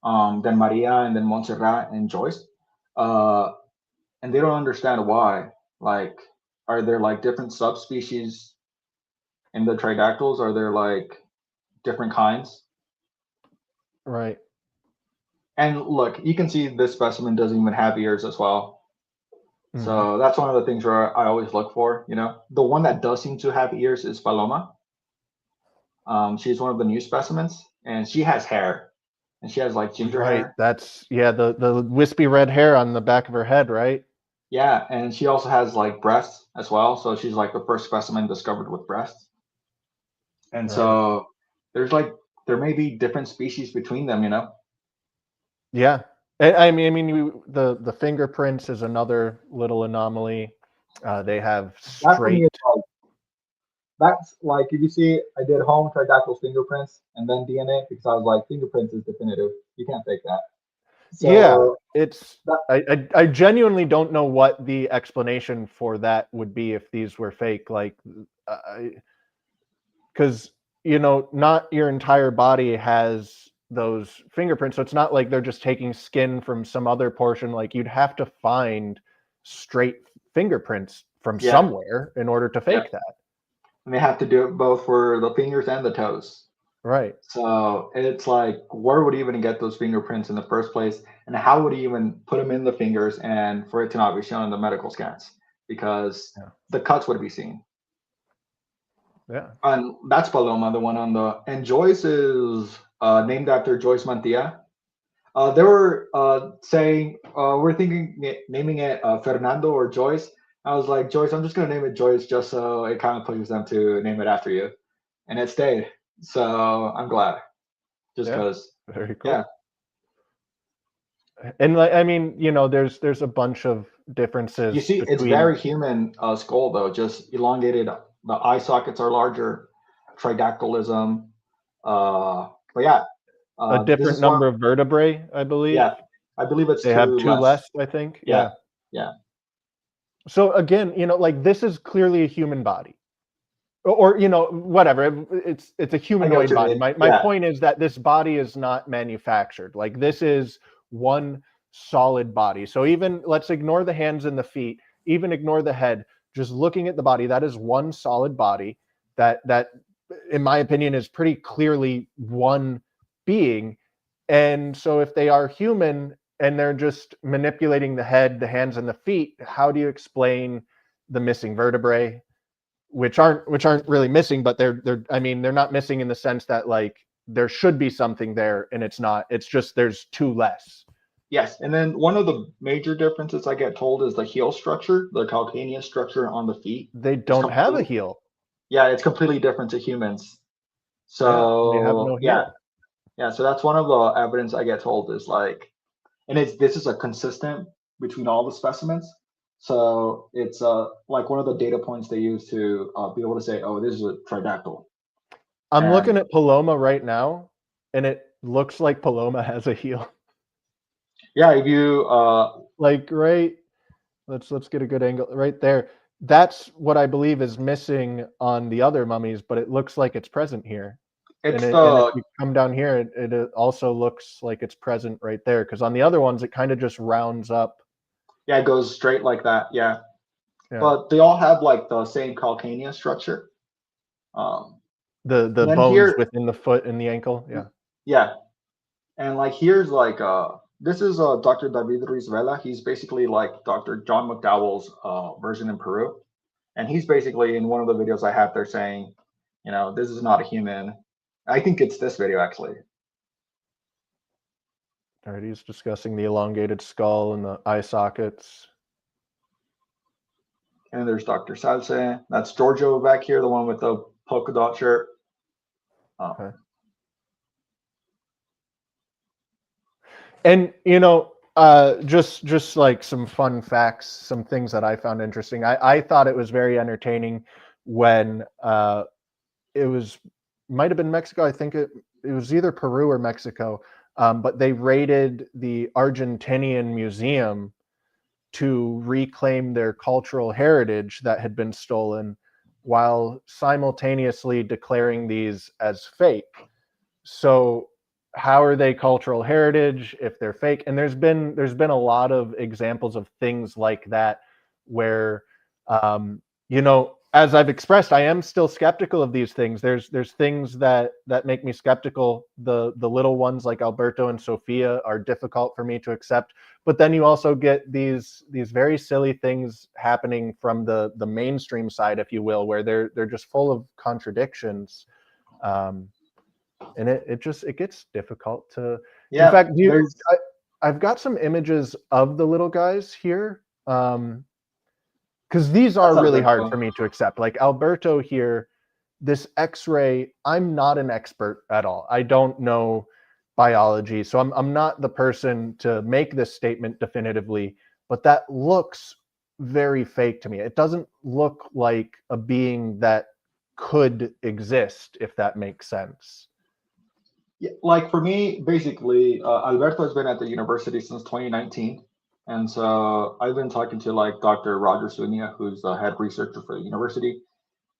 than Maria and then Montserrat and Joyce, uh, and they don't understand why. Like, are there like different subspecies in the tridactyls? Are there like different kinds? Right. And look, you can see this specimen doesn't even have ears as well. Mm-hmm. So that's one of the things where I always look for. The one that does seem to have ears is Paloma. She's one of the new specimens, and she has hair, and she has like ginger Right. hair. That's, yeah, the wispy red hair on the back of her head, right? Yeah, and she also has like breasts as well. So she's like the first specimen discovered with breasts. And Right. so there's like there may be different species between them. Yeah. I mean, the fingerprints is another little anomaly. They have That for me straight. is like that's like if you see I did home tridactyl fingerprints and then DNA because I was like fingerprints is definitive. You can't fake that. Yeah, So it's. that I genuinely don't know what the explanation for that would be if these were fake. Like, because not your entire body has those fingerprints, so it's not like they're just taking skin from some other portion. Like, you'd have to find straight fingerprints from yeah, somewhere in order to yeah. fake that. And they have to do it both for the fingers and the toes. Right. So it's like, where would he even get those fingerprints in the first place? And how would he even put them in the fingers and for it to not be shown in the medical scans? Because Yeah. the cuts would be seen. Yeah. And that's Paloma, the one on and Joyce is named after Joyce Mantilla. They were saying, we're thinking naming it Fernando or Joyce. I was like, Joyce, I'm just going to name it Joyce just so it kind of pushes them to name it after you. And it stayed. So I'm glad. Just Yeah. because, Very yeah. cool. And like, I mean, there's a bunch of You differences see, it's between. very human skull, though, just elongated. The eye sockets are larger, tridactylism. But yeah, A this different is one. number of vertebrae, I believe. Yeah, I believe it's They have two two less. less, I think. Yeah, Yeah. yeah. So again, like, this is clearly a human body. Or whatever. It's a I get what humanoid you body. mean. My Yeah, point is that this body is not manufactured. Like, this is one solid body. So even, let's ignore the hands and the feet, even ignore the head, just looking at the body, that is one solid body that in my opinion is pretty clearly one being. And so if they are human and they're just manipulating the head, the hands, and the feet, how do you explain the missing vertebrae, which aren't really missing, but they're not missing in the sense that, like, there should be something there and it's not. It's just there's two less. yes. And then one of the major differences I get told is the heel structure, the calcaneus structure on the feet They is don't have a completely, heel. yeah, it's completely different to humans. Yeah, they have no So yeah, heel. yeah. So that's one of the evidence I get told is like, and this is a consistent between all the specimens. So it's like one of the data points they use to be able to say, oh, this is a tridactyl. I'm And looking at Paloma right now, and it looks like Paloma has a heel. yeah, if you Like, right, let's get a good angle right there. that's what I believe is missing on the other mummies, but it looks like it's present here. It's And if the you come down here, it also looks like it's present right there. Because on the other ones, it kind of just rounds up. yeah, it goes straight like that. Yeah, Yeah. but they all have like the same calcaneus structure. Um, The then bones here, within the foot and the ankle. Yeah. yeah, and like here's like this is Dr. David Ruiz Vela. He's basically like Dr. John McDowell's version in Peru, and he's basically in one of the videos I have there saying, you know, this is not a human. I think it's this video actually. All right. He's discussing the elongated skull and the eye sockets. And there's Dr. Chavez. That's Giorgio back here, the one with the polka dot shirt. Okay. And just like some fun facts, some things that I found interesting. I thought it was very entertaining when it was might have been Mexico. I think it was either Peru or Mexico, but they raided the Argentinian museum to reclaim their cultural heritage that had been stolen, while simultaneously declaring these as fake. So how are they cultural heritage if they're fake? And there's been a lot of examples of things like that where as I've expressed, I am still skeptical of these things. There's things that make me skeptical. The little ones like Alberto and Sofia are difficult for me to accept. But then you also get these very silly things happening from the mainstream side, if you will, where they're just full of contradictions. And it gets difficult to. Yeah, In fact, there's I've got some images of the little guys here, because these that are sounds really like hard fun. for me to accept. Like Alberto here, this X-ray, I'm not an expert at all. I don't know biology, so I'm not the person to make this statement definitively. But that looks very fake to me. It doesn't look like a being that could exist, if that makes sense. Yeah, like for me, basically, Alberto has been at the university since 2019. And so I've been talking to like Dr. Roger Sunia, who's the head researcher for the university.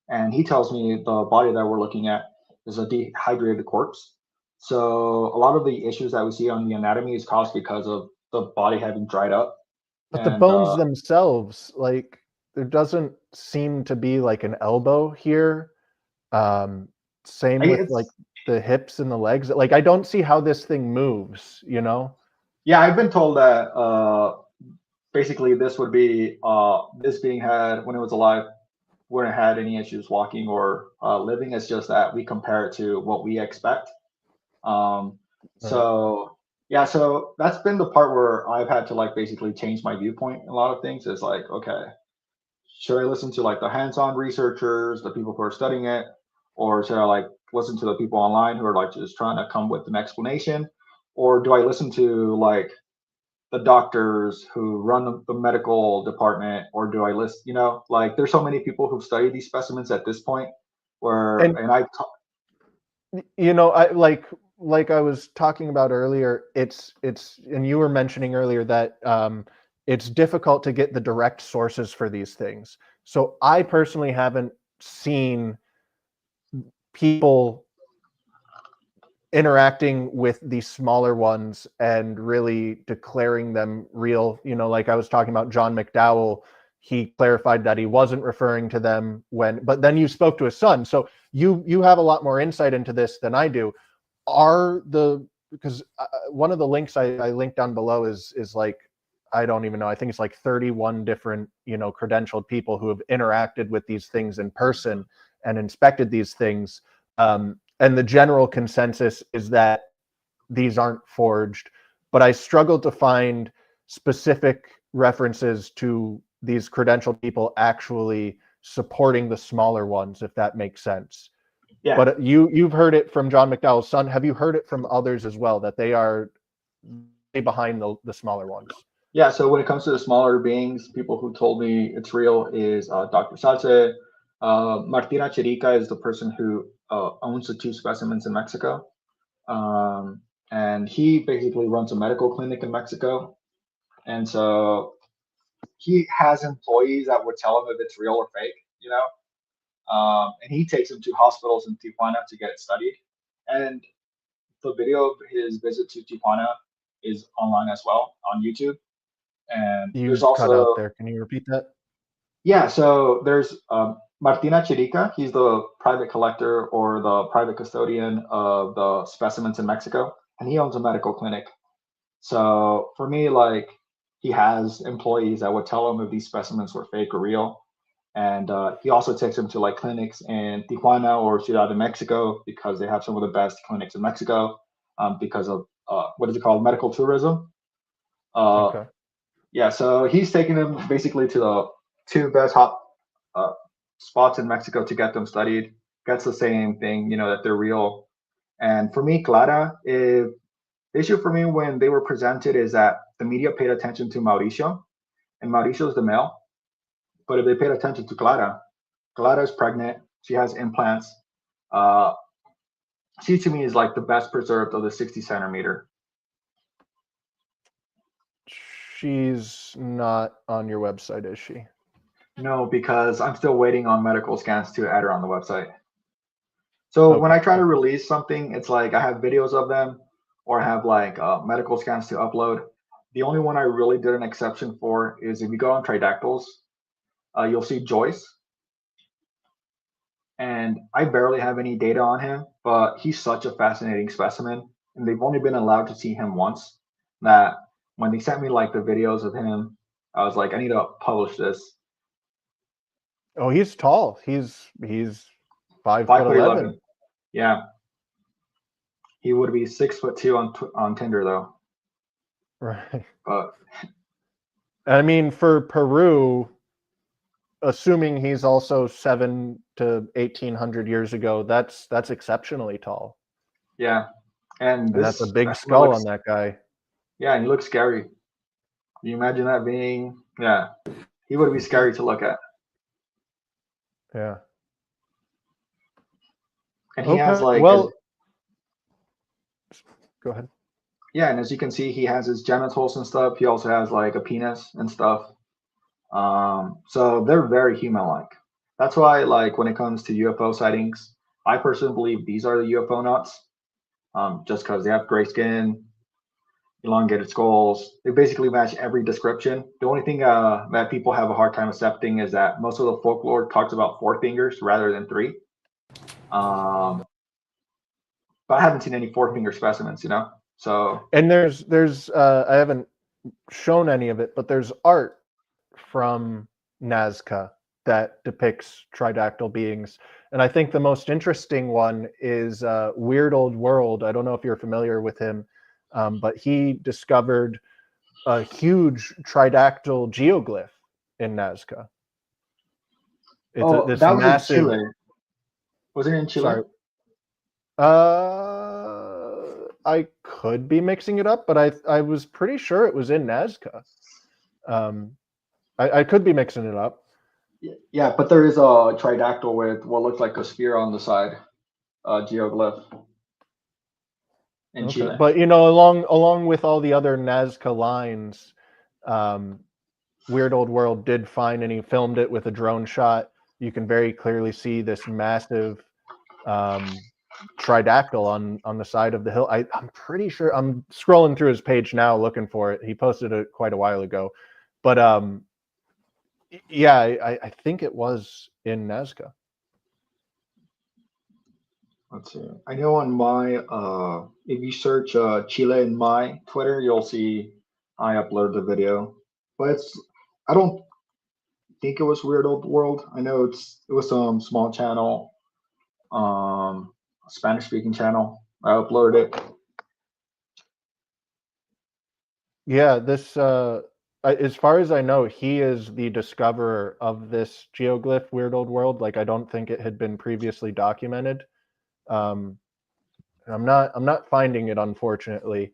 And he tells me the body that we're looking at is a dehydrated corpse. So a lot of the issues that we see on the anatomy is caused because of the body having dried up. But the And bones themselves, like there doesn't seem to be like an elbow here. Same with like it's, the hips and the legs. Like I don't see how this thing moves, yeah, I've been told that basically this would be this being had when it was alive wouldn't have had any issues walking or living. It's just that we compare it to what we expect. Um, Right. so yeah, so that's been the part where I've had to like basically change my viewpoint in a lot of things. It's like, okay, should I listen to like the hands-on researchers, the people who are studying it, or should I like listen to the people online who are like just trying to come with an explanation? Or do I listen to like the doctors who run the medical department, or do I list, like there's so many people who've studied these specimens at this point where, And and I, I like I was talking about earlier, it's and you were mentioning earlier that it's difficult to get the direct sources for these things. So I personally haven't seen people interacting with the smaller ones and really declaring them real. Like I was talking about John McDowell, he clarified that he wasn't referring to them but then you spoke to his son, so you have a lot more insight into this than I do. Because one of the links I linked down below is like, I don't even know, I think it's like 31 different credentialed people who have interacted with these things in person and inspected these things. And the general consensus is that these aren't forged, but I struggled to find specific references to these credentialed people actually supporting the smaller ones, if that makes sense. yeah, But you've heard it from John McDowell's son. Have you heard it from others as well, that they are behind the smaller ones? yeah. So when it comes to the smaller beings, people who told me it's real is Dr. Salce. Martina Chirica is the person who owns the two specimens in Mexico. And he basically runs a medical clinic in Mexico. And so he has employees that would tell him if it's real or fake, you know. And he takes him to hospitals in Tijuana to get it studied. And the video of his visit to Tijuana is online as well on YouTube. And there's You cut out also, there. Can you repeat that? yeah, so there's Martina Chirica. He's the private collector or the private custodian of the specimens in Mexico, and he owns a medical clinic. So for me, like, he has employees that would tell him if these specimens were fake or real. And he also takes them to like clinics in Tijuana or Ciudad de Mexico because they have some of the best clinics in Mexico because of what is it called, medical tourism. Uh, Okay. yeah, so he's taking them basically to the two best hot uh, spots in Mexico to get them studied. Gets the same thing, you know, that they're real. And for me, Clara, if the issue for me when they were presented is that the media paid attention to Mauricio, and Mauricio is the male. But if they paid attention to Clara, Clara is pregnant. She has implants. Uh, she to me is like the best preserved of the 60 centimeter. She's not on your website, is she? No, because I'm still waiting on medical scans to add her on the website. So when Okay. I try to release something, it's like I have videos of them or I have like medical scans to upload. The only one I really did an exception for is if you go on Tridactyls, you'll see Joyce. And I barely have any data on him, but he's such a fascinating specimen. And they've only been allowed to see him once. That when they sent me like the videos of him, I was like, I need to publish this. Oh, he's tall. He's 5'11". 5'11". Yeah, he would be 6'2" on Tinder though. Right. But I mean, for Peru, assuming he's also 7 to 1800 years ago, that's exceptionally tall. yeah, and And that's this a big specimen skull looks, on that guy. yeah, and he looks scary. Can you imagine that being? Yeah, he would be scary to look at. Yeah. And he has Okay. like, Well, go ahead. yeah, and as you can see, he has his genitals and stuff. He also has like a penis and stuff. So they're very human-like. That's why, like, when it comes to UFO sightings, I personally believe these are the UFO nuts. Just because they have gray skin, elongated skulls, they basically match every description. The only thing that people have a hard time accepting is that most of the folklore talks about 4 fingers rather than 3. But I haven't seen any 4-finger specimens, you know. So And there's I haven't shown any of it, but there's art from Nazca that depicts tridactyl beings. And I think the most interesting one is Weird Old World. I don't know if you're familiar with him, but he discovered a huge tridactyl geoglyph in Nazca. It's this that was in massive. Chile. Was it in Chile? Sorry. I could be mixing it up, but I was pretty sure it was in Nazca. I could be mixing it up. Yeah, but there is a tridactyl with what looks like a sphere on the side, geoglyph in Okay, Chile. but along with all the other Nazca lines, Weird Old World did find, and he filmed it with a drone shot. You can very clearly see this massive tridactyl on the side of the hill. I'm pretty sure, I'm scrolling through his page now looking for it. He posted it quite a while ago, but yeah, I think it was in Nazca. Let's see. I know on my if you search Chile in my Twitter, you'll see I uploaded the video. But I don't think it was Weird Old World. I know it was some small channel, Spanish speaking channel. I uploaded it. Yeah, this as far as I know, he is the discoverer of this geoglyph, Weird Old World. Like, I don't think it had been previously documented. I'm not finding it, unfortunately,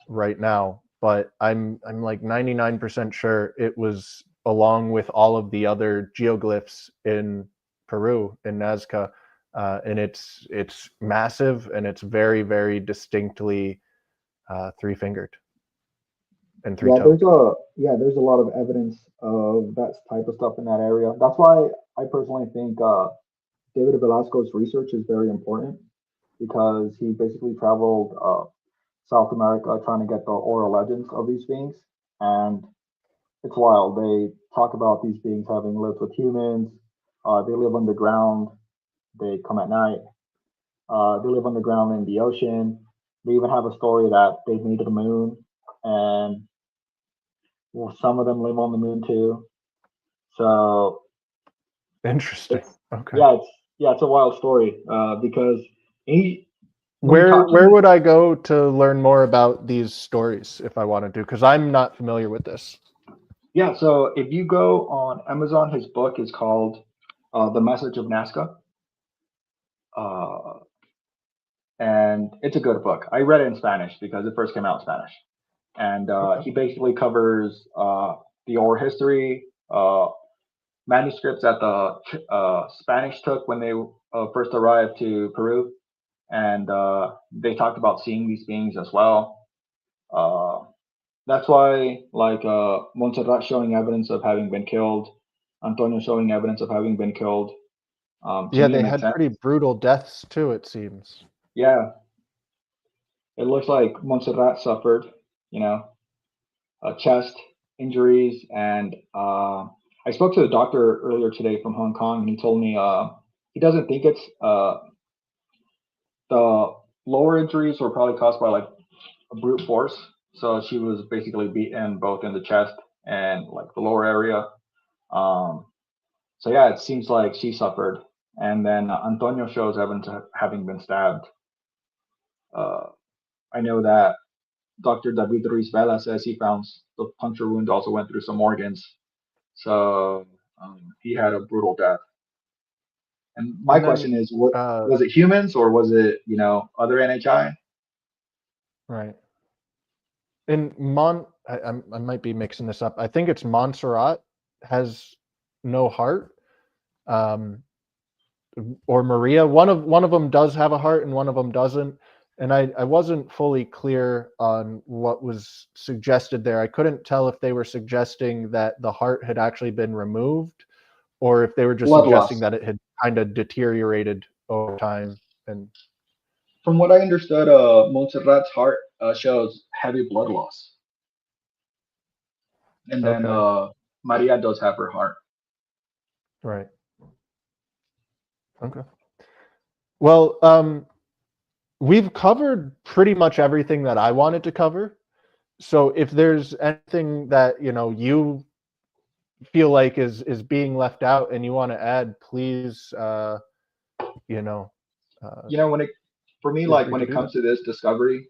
right now, but I'm like 99% sure it was along with all of the other geoglyphs in Peru, in Nazca, and it's massive and it's very, very distinctly 3-fingered. and three-toed. There's a lot of evidence of that type of stuff in that area. That's why I personally think David Velasco's research is very important because he basically traveled South America trying to get the oral legends of these beings, and it's wild. They talk about these beings having lived with humans. They live underground. They come at night. They live underground in the ocean. They even have a story that they've made to the moon, and well, some of them live on the moon too. So Interesting. it's Okay. it's a wild story because where would I go to learn more about these stories if I wanted to? Because I'm not familiar with this. Yeah, so if you go on Amazon, his book is called "The Message of Nazca," and it's a good book. I read it in Spanish because it first came out in Spanish, and he basically covers the oral history, manuscripts that the Spanish took when they first arrived to Peru, and they talked about seeing these beings as well. That's why, like Montserrat showing evidence of having been killed, Antonio showing evidence of having been killed. Yeah, they had pretty brutal deaths too, it seems. Yeah, it looks like Montserrat suffered, chest injuries, and I spoke to the doctor earlier today from Hong Kong, and he told me he doesn't think it's the lower injuries were probably caused by like a brute force. So she was basically beaten both in the chest and like the lower area. So yeah, it seems like she suffered. And then Antonio shows evidence of having been stabbed. I know that Dr. David Ruiz Vela says he found the puncture wound also went through some organs. So he had a brutal death. And my question is, what was it humans or was it, other NHI? Right. In I might be mixing this up. I think it's Montserrat has no heart. Or Maria. One of them does have a heart and one of them doesn't. And I wasn't fully clear on what was suggested there. I couldn't tell if they were suggesting that the heart had actually been removed or if they were just suggesting that it had kind of deteriorated over time. And from what I understood, Montserrat's heart shows heavy blood loss. And then Maria does have her heart. Right. Okay. Well, we've covered pretty much everything that I wanted to cover. So if there's anything that, you feel like is being left out and you want to add, please, For me, like when it comes to this discovery,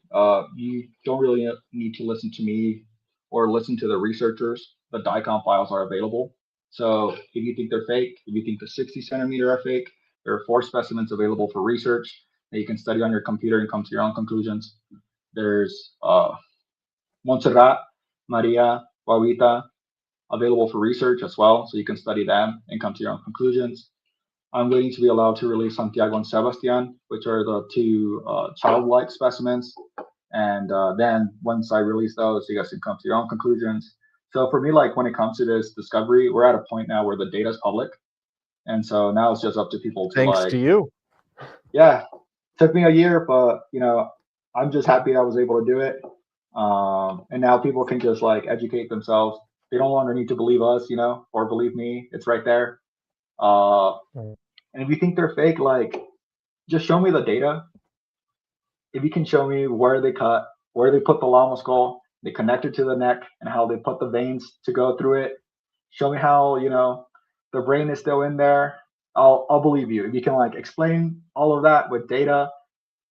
you don't really need to listen to me or listen to the researchers. The DICOM files are available. So if you think they're fake, if you think the 60 centimeter are fake, there are 4 specimens available for research that you can study on your computer and come to your own conclusions. There's Montserrat, Maria, Guavita available for research as well, so you can study them and come to your own conclusions. I'm waiting to be allowed to release Santiago and Sebastian, which are the 2 childlike specimens. And then once I release those, you guys can come to your own conclusions. So for me, like when it comes to this discovery, we're at a point now where the data is public. And so now it's just up to people to Thanks to you. Yeah, took me a year, but I'm just happy I was able to do it. And now people can just like educate themselves. They don't longer need to believe us, or believe me. It's right there. And if you think they're fake, like just show me the data. If you can show me where they cut, where they put the llama skull, they connect it to the neck, and how they put the veins to go through it. Show me how the brain is still in there. I'll believe you. If you can like explain all of that with data,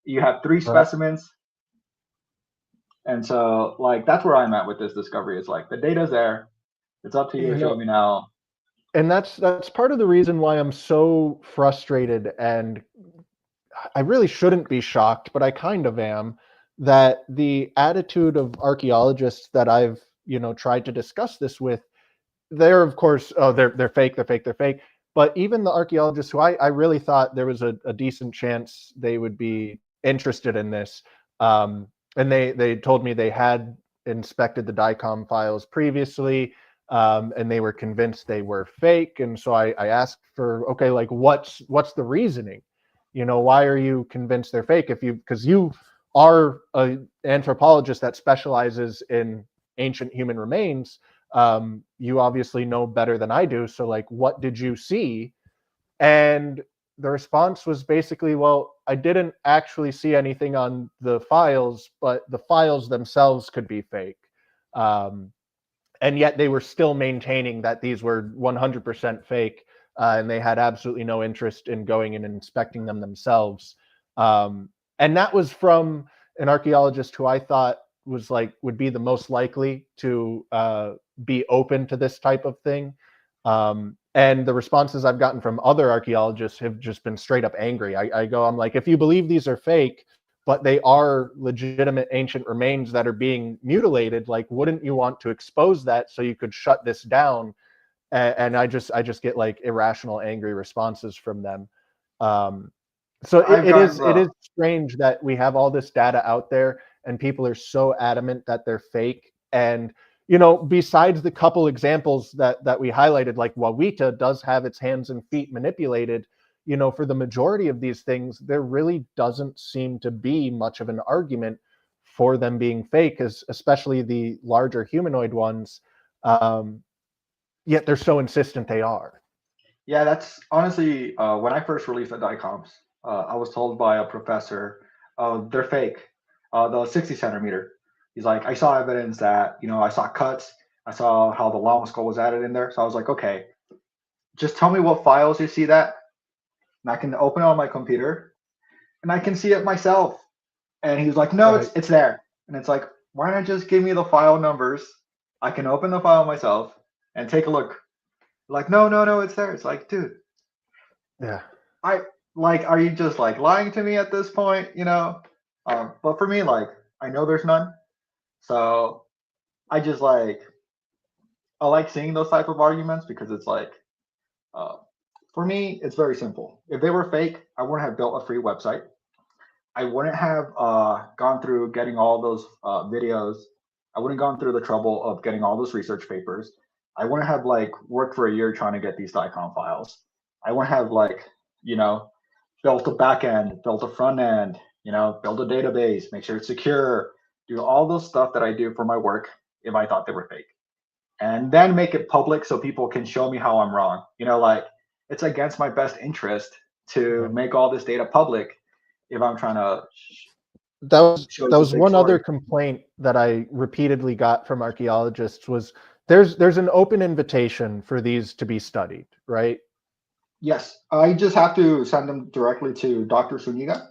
you have 3 specimens. And so like that's where I'm at with this discovery. It's like the data's there. It's up to you to show me now. And that's part of the reason why I'm so frustrated, and I really shouldn't be shocked, but I kind of am, that the attitude of archaeologists that I've tried to discuss this with, they're of course, they're fake, they're fake. But even the archaeologists who I really thought there was a decent chance they would be interested in this, and they told me they had inspected the DICOM files previously, and they were convinced they were fake. And so I asked for, okay, like what's the reasoning? You know, why are you convinced they're fake? Because you are an anthropologist that specializes in ancient human remains, you obviously know better than I do. So like, what did you see? And the response was basically, well, I didn't actually see anything on the files, but the files themselves could be fake. And yet they were still maintaining that these were 100% fake, and they had absolutely no interest in going and inspecting them themselves. And that was from an archaeologist who I thought would be the most likely to be open to this type of thing. And the responses I've gotten from other archaeologists have just been straight up angry. I'm like, if you believe these are fake, but they are legitimate ancient remains that are being mutilated, like, wouldn't you want to expose that so you could shut this down? And I just get like irrational, angry responses from them. So it is strange that we have all this data out there and people are so adamant that they're fake. And you know, besides the couple examples that we highlighted, like Wawita does have its hands and feet manipulated, you know, for the majority of these things, there really doesn't seem to be much of an argument for them being fake, especially the larger humanoid ones. Yet they're so insistent they are. Yeah, that's honestly when I first released the DICOMs, I was told by a professor, they're fake. The 60 centimeter. He's like, I saw evidence that, you know, I saw cuts. I saw how the llama skull was added in there. So I was like, okay, just tell me what files you see that, and I can open it on my computer, and I can see it myself. And he was like, no, Right. it's there. And it's like, why not just give me the file numbers? I can open the file myself and take a look. Like, no, it's there. It's like, dude, Yeah. are you just like lying to me at this point? You know? But for me, like, I know there's none. So I just I like seeing those type of arguments because it's like, uh, for me, it's very simple. If they were fake, I wouldn't have built a free website. I wouldn't have gone through getting all those videos. I wouldn't gone through the trouble of getting all those research papers. I wouldn't have like worked for a year trying to get these DICOM files. I wouldn't have you know, built a back end, built a front end, you know, build a database, make sure it's secure, do all those stuff that I do for my work if I thought they were fake. And then make it public so people can show me how I'm wrong. You know, like it's against my best interest to make all this data public if I'm trying to show that it's a was fake one other story. complaint that I repeatedly got from archaeologists was there's an open invitation for these to be studied, right? Yes, I just have to send them directly to Dr. Suniga,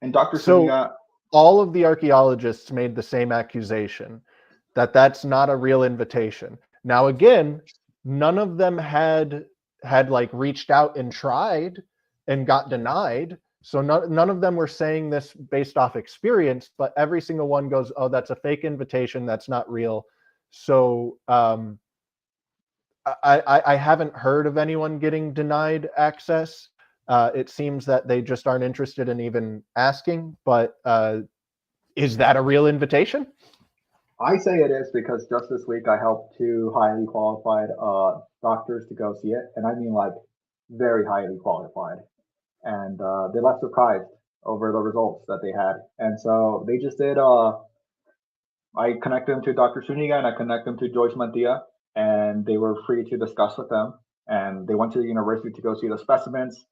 and Dr. So Suniga. all of the archaeologists made the same accusation that that's not a real invitation. Now again, none of them had like reached out and tried and got denied. So none of them were saying this based off experience, but every single one goes, oh, that's a fake invitation. That's not real. So I haven't heard of anyone getting denied access. It seems that they just aren't interested in even asking, but is that a real invitation? I say it is because just this week I helped two highly qualified doctors to go see it, and I mean like very highly qualified, and they left surprised over the results that they had, and so they just did. I connect them to Dr. Suniga and I connect them to Joyce Mantia, and they were free to discuss with them, and they went to the university to go see the specimens.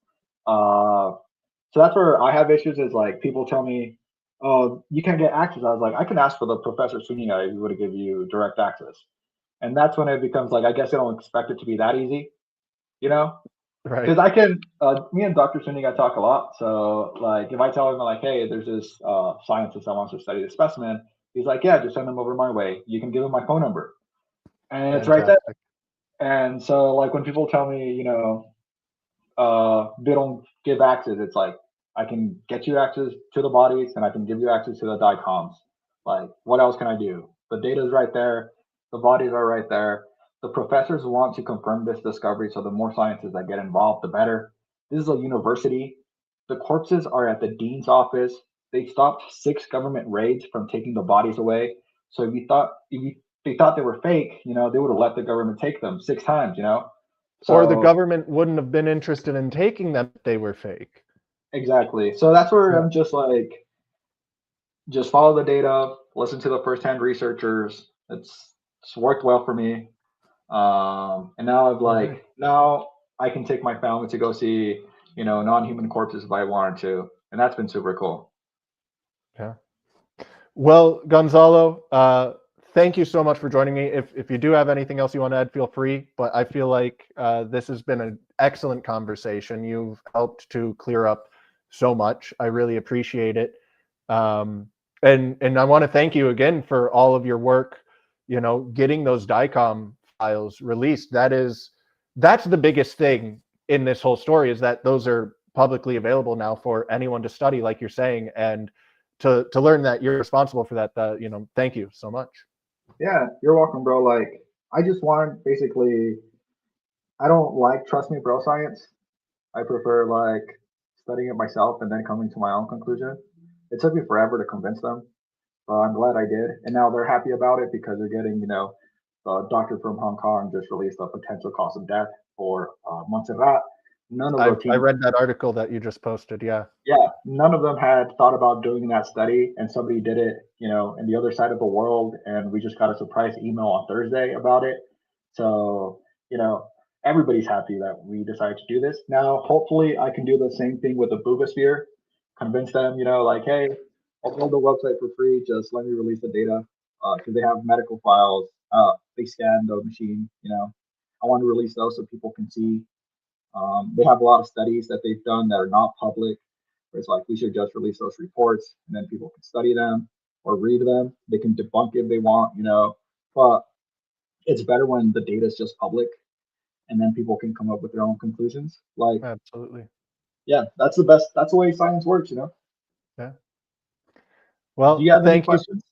Uh, so that's where I have issues. Is like people tell me, "Oh, you can't get access." I was like, "I can ask for the Professor Suniga if he would give you direct access." And that's when it becomes like, I guess they don't expect it to be that easy, you know? Right. Because I can, me and Dr. Suniga talk a lot. So like, if I tell him like, "Hey, there's this scientist that wants to study the specimen," he's like, "Yeah, just send him over my way. You can give him my phone number, and it's right there." Fantastic. And so like when people tell me, you know, they don't give access, it's like I can get you access to the bodies and I can give you access to the DICOMs. Like, what else can I do? The data is right there, the bodies are right there. The professors want to confirm this discovery, so the more scientists that get involved, the better. This is a university. The corpses are at the dean's office. They stopped 6 government raids from taking the bodies away. So if they thought they were fake, they would have let the government take them 6 times. Or the So government wouldn't have been interested in taking them if they were fake. exactly. So that's where Yeah. I'm just like, just follow the data, listen to the firsthand researchers. It's worked well for me. And now All right. now I can take my family to go see, non-human corpses if I wanted to, and that's been super cool. Yeah. Well, Gonzalo, thank you so much for joining me. If you do have anything else you want to add, feel free. But I feel like this has been an excellent conversation. You've helped to clear up so much. I really appreciate it. And I want to thank you again for all of your work. Getting those DICOM files released. That's the biggest thing in this whole story, is that those are publicly available now for anyone to study, like you're saying, and to learn that you're responsible for that. Thank you so much. Yeah, you're welcome, bro. Like, I just want basically, I don't like trust me, bro science. I prefer like studying it myself and then coming to my own conclusion. It took me forever to convince them. I'm glad I did, and now they're happy about it because they're getting, the doctor from Hong Kong just released a potential cause of death for Montserrat. None of the I team, read that article that you just posted. Yeah. yeah, none of them had thought about doing that study, and somebody did it, in the other side of the world, and we just got a surprise email on Thursday about it. So, everybody's happy that we decided to do this. Now, hopefully, I can do the same thing with the Boogosphere, convince them, like, hey, I'll build the website for free. Just let me release the data because they have medical files. They scan the machine. I want to release those so people can see. They have a lot of studies that they've done that are not public. Where it's like we should just release those reports and then people can study them or read them. They can debunk if they want. But it's better when the data is just public and then people can come up with their own conclusions. Like, Absolutely. yeah, that's the best. That's the way science works. Yeah. Do Well, you have any thank you. questions?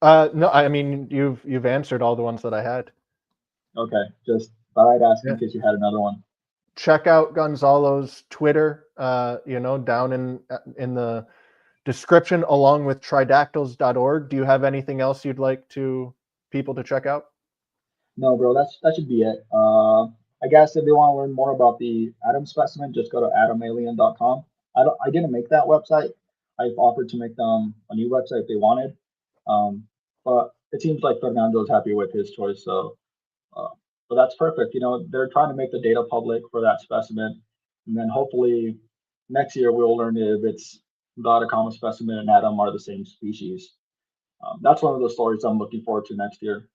No, I mean, you've answered all the ones that I had. Okay, just thought I'd ask Yeah. in case you had another one. Check out Gonzalo's Twitter, down in the description, along with tridactyls.org. Do you have anything else you'd like people to check out? No, bro, that should be it. I guess if they want to learn more about the atom specimen, just go to atomalien.com. I didn't make that website. I've offered to make them a new website if they wanted. But it seems like Fernando's happy with his choice, uh, so that's perfect. They're trying to make the data public for that specimen, and then hopefully next year we'll learn if it's the Atacama specimen and atom are the same species. That's one of the stories I'm looking forward to next year.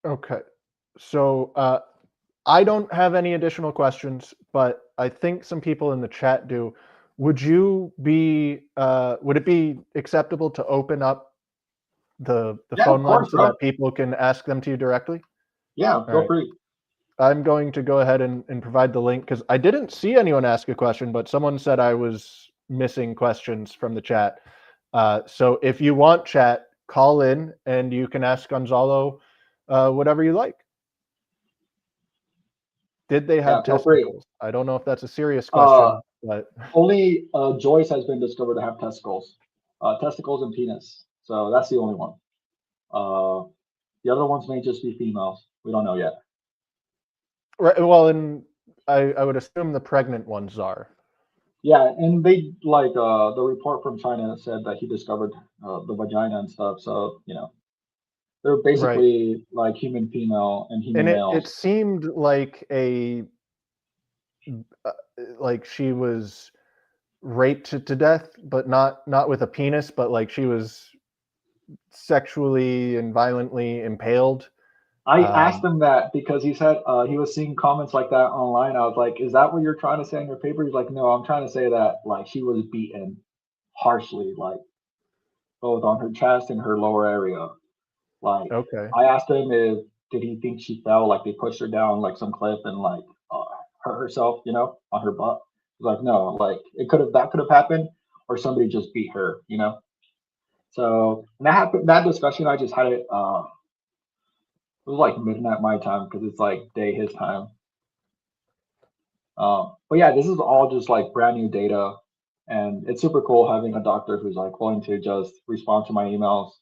Okay. So I don't have any additional questions, but I think some people in the chat do. Would it be acceptable to open up the Yeah, of phone line course, so bro. that people can ask them to you directly? Yeah, All feel right. free. I'm going to go ahead and provide the link because I didn't see anyone ask a question, but someone said I was missing questions from the chat. So if you want chat, call in and you can ask Gonzalo whatever you like. Did they have Yeah, feel free. testicles? I don't know if that's a serious Uh, question, but only Joyce has been discovered to have testicles and penis. So that's the only one. The other ones may just be females. We don't know yet. right, well, and I would assume the pregnant ones are. Yeah, and they like the report from China said that he discovered the vagina and stuff. So they're Right. basically like human female and And human it males. seemed like like she was raped to death, but not with a penis, but like she was sexually and violently impaled. I asked Um, him that because he said he was seeing comments like that online. I was like, "Is that what you're trying to say in your paper?" He's like, "No, I'm trying to say that like she was beaten harshly, like both on her chest and her lower area." Like okay. I asked him if did he think she fell, like they pushed her down like some cliff and like hurt herself, on her butt. He's like, no, like that could have happened, or somebody just beat her. So and that happened. That discussion I just had it. It was like midnight my time because it's like day his time. But yeah, this is all just like brand new data, and it's super cool having a doctor who's like willing to just respond to my emails.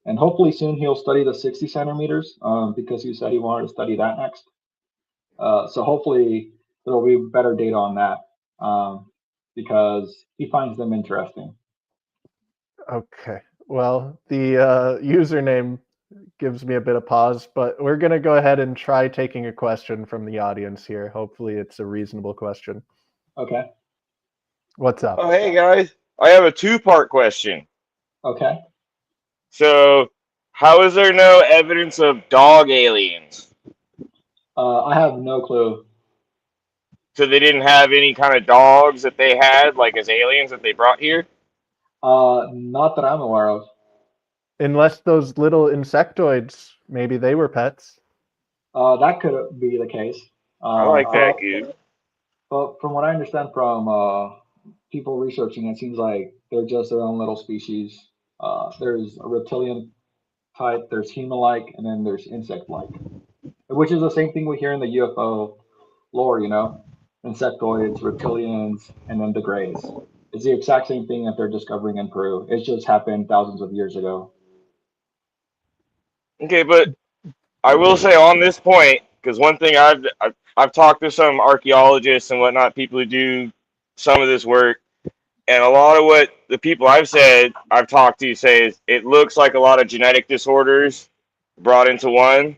And hopefully soon he'll study the 60 centimeters because he said he wanted to study that next. So hopefully there will be better data on that because he finds them interesting. Okay. Well, the username gives me a bit of pause, but we're going to go ahead and try taking a question from the audience here. Hopefully it's a reasonable question. Okay. What's up? Oh, hey guys. I have a two-part question. Okay. So, how is there no evidence of dog aliens? I have no clue. So they didn't have any kind of dogs that they had, like as aliens that they brought here? Not that I'm aware of. Unless those little insectoids, maybe they were pets. That could be the case. I like that, dude. But from what I understand from people researching, it seems like they're just their own little species. There's a reptilian type, there's human-like, and then there's insect-like, which is the same thing we hear in the UFO lore, you know, insectoids, reptilians, and then the grays. It's the exact same thing that they're discovering in Peru. It just happened thousands of years ago. Okay, but I will say on this point, because one thing I've talked to some archaeologists and whatnot, people who do some of this work, and a lot of what the people I've talked to say is it looks like a lot of genetic disorders brought into one.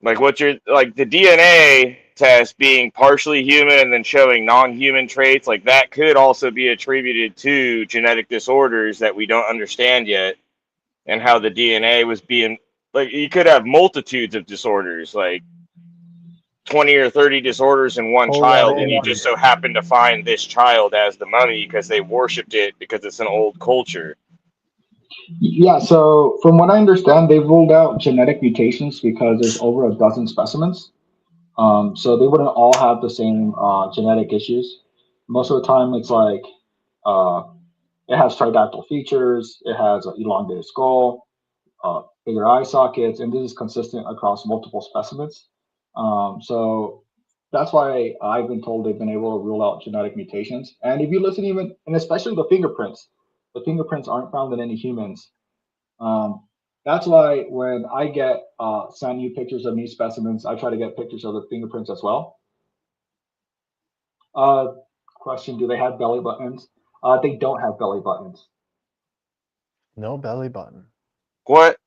Like like the DNA test being partially human and then showing non-human traits, like that could also be attributed to genetic disorders that we don't understand yet, and how the DNA was being like you could have multitudes of disorders, like 20 or 30 disorders in one child, and you just so happen to find this child as the mummy because they worshipped it because it's an old culture. Yeah, so from what I understand, they've ruled out genetic mutations because there's over a dozen specimens. So they wouldn't all have the same genetic issues. Most of the time, it's like uh, it has tridactyl features, it has an elongated skull, bigger eye sockets, and this is consistent across multiple specimens. So that's why I've been told they've been able to rule out genetic mutations. And if you listen, even and especially the fingerprints aren't found in any humans. Um, that's why when I get send you pictures of new specimens, I try to get pictures of the fingerprints as well. Uh, Question: do they have belly buttons? They don't have belly buttons. No belly button. What?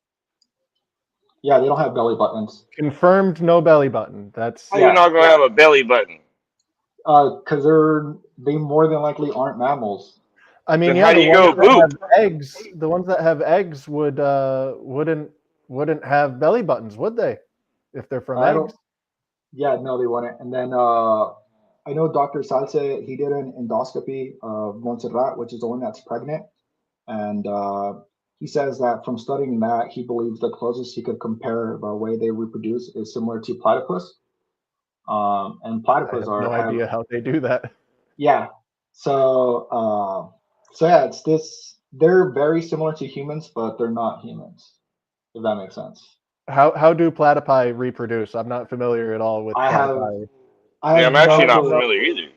Yeah, they don't have belly buttons. Confirmed no belly button. That's How you not gonna have a belly button? Because they more than likely aren't mammals. I mean, Then yeah, how do the you ones go that poop? have eggs, the ones that have eggs wouldn't have belly buttons, would they? If they're from I eggs. don't. Yeah, no, they wouldn't. And then I know Dr. Salce, he did an endoscopy of Montserrat, which is the one that's pregnant, and he says that from studying that, he believes the closest he could compare the way they reproduce is similar to platypus. And I platypus have no have idea how they do that. yeah. So so yeah, it's this. They're very similar to humans, but they're not humans. If that makes sense. How do platypi reproduce? I'm not familiar at all with I have platypi. I Yeah, have I'm actually no not clue. familiar either.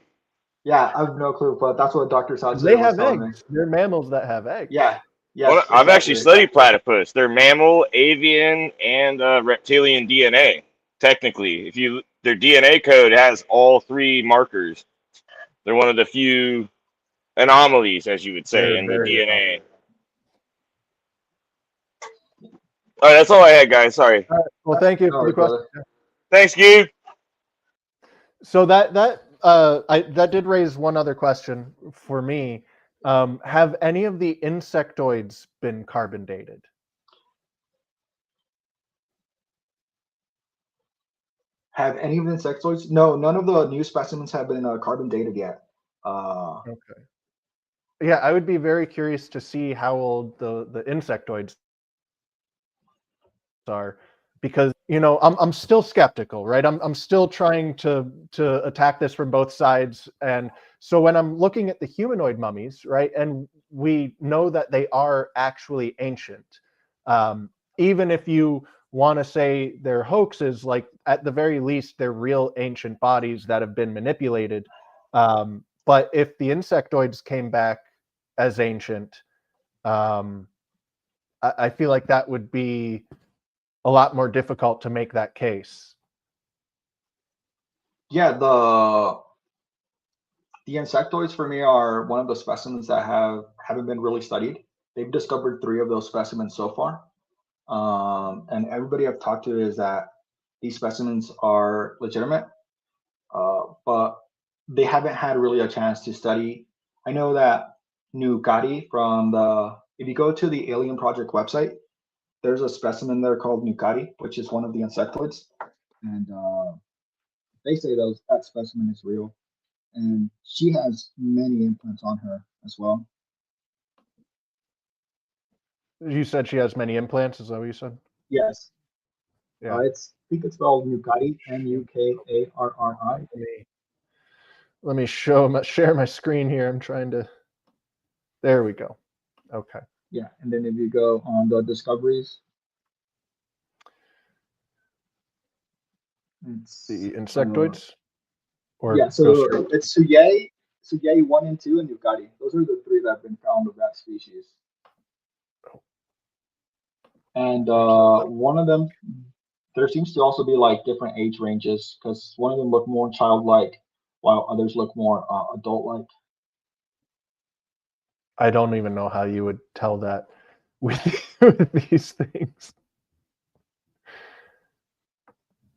Yeah, I have no clue, but that's what Dr. Salce They was have telling me. eggs. They're mammals that have eggs. Yeah. Well, Yes, I've actually exactly. studied platypus. They're mammal, avian, and reptilian DNA. Technically, their DNA code has all three markers. They're one of the few anomalies, as you would say, They're in the very DNA. All right, that's all I had, guys. Sorry. All right. Well, thank you No for the worries, question. brother. Thanks, Gabe. So that did raise one other question for me. Have any of the insectoids been carbon dated? Have any of the insectoids? No, none of the new specimens have been carbon dated yet. Okay. Yeah, I would be very curious to see how old the insectoids are, because I'm still skeptical, right? I'm still trying to attack this from both sides, and so when I'm looking at the humanoid mummies, right, and we know that they are actually ancient, even if you want to say they're hoaxes, like at the very least they're real ancient bodies that have been manipulated. But if the insectoids came back as ancient, I feel like that would be a lot more difficult to make that case. Yeah, the insectoids for me are one of the specimens that haven't been really studied. They've discovered 3 of those specimens so far. And everybody I've talked to is that these specimens are legitimate, but they haven't had really a chance to study. I know that Nucati if you go to the Alien Project website, there's a specimen there called Nucati, which is one of the insectoids. And they say that specimen is real. And she has many implants on her as well. You said she has many implants. Is that what you said? Yes. Yeah. I think it's spelled Nucati, Nukarri. Let me share my screen here. I'm trying to. There we go. Okay. Yeah, and then if you go on the discoveries, it's the insectoids. Yeah, so it's Suyei 1 and 2, and Nucati. Those are the 3 that have been found of that species. And one of them, there seems to also be like different age ranges, because one of them look more childlike, while others look more adult-like. I don't even know how you would tell that with these things,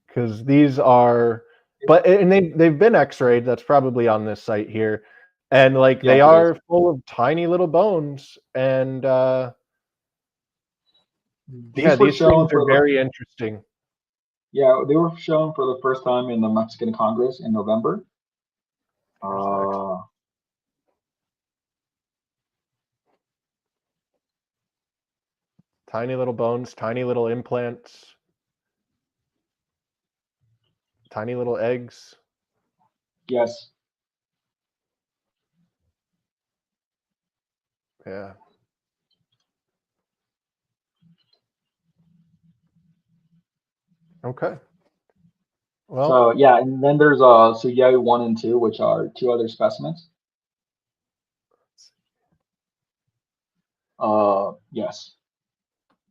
because these are, and they've been X-rayed. That's probably on this site here, and like they are full of tiny little bones, and these things are very interesting. Yeah, they were shown for the first time in the Mexican Congress in November. Tiny little bones, tiny little implants, tiny little eggs. Yes. Yeah. Okay. Well. So yeah, and then there's Suyei 1 and 2, which are 2 other specimens. Yes.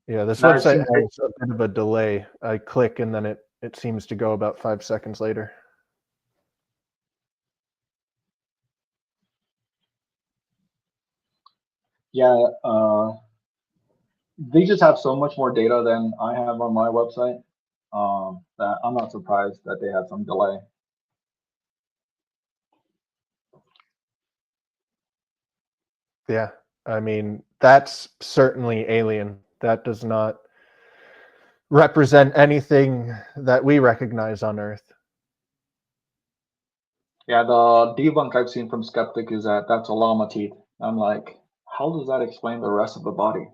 Yeah, this website has a bit of a delay. I click and then it seems to go about 5 seconds later. Yeah, they just have so much more data than I have on my website that I'm not surprised that they had some delay. Yeah, I mean, that's certainly alien. That does not represent anything that we recognize on Earth. Yeah, the debunk I've seen from Skeptic is that that's a llama teeth. I'm like, how does that explain the rest of the body?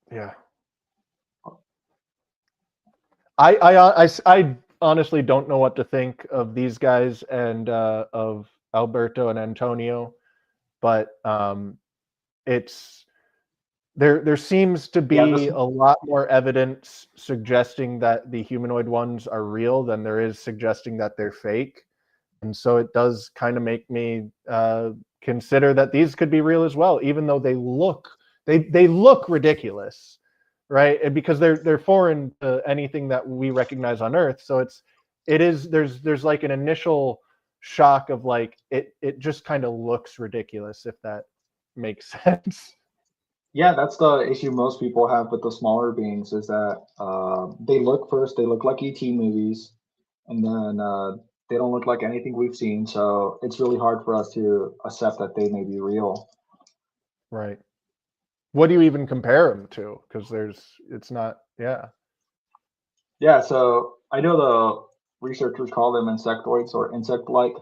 Yeah. I honestly don't know what to think of these guys and of Alberto and Antonio, but it's there seems to be a lot more evidence suggesting that the humanoid ones are real than there is suggesting that they're fake, and so it does kind of make me consider that these could be real as well, even though they look ridiculous, right? Because they're foreign to anything that we recognize on Earth. So there's like an initial shock of like it just kind of looks ridiculous, if that makes sense. Yeah, that's the issue most people have with the smaller beings, is that they look like ET movies, and then they don't look like anything we've seen. So it's really hard for us to accept that they may be real. Right. What do you even compare them to? Because it's not, yeah. Yeah, so I know the researchers call them insectoids or insect-like.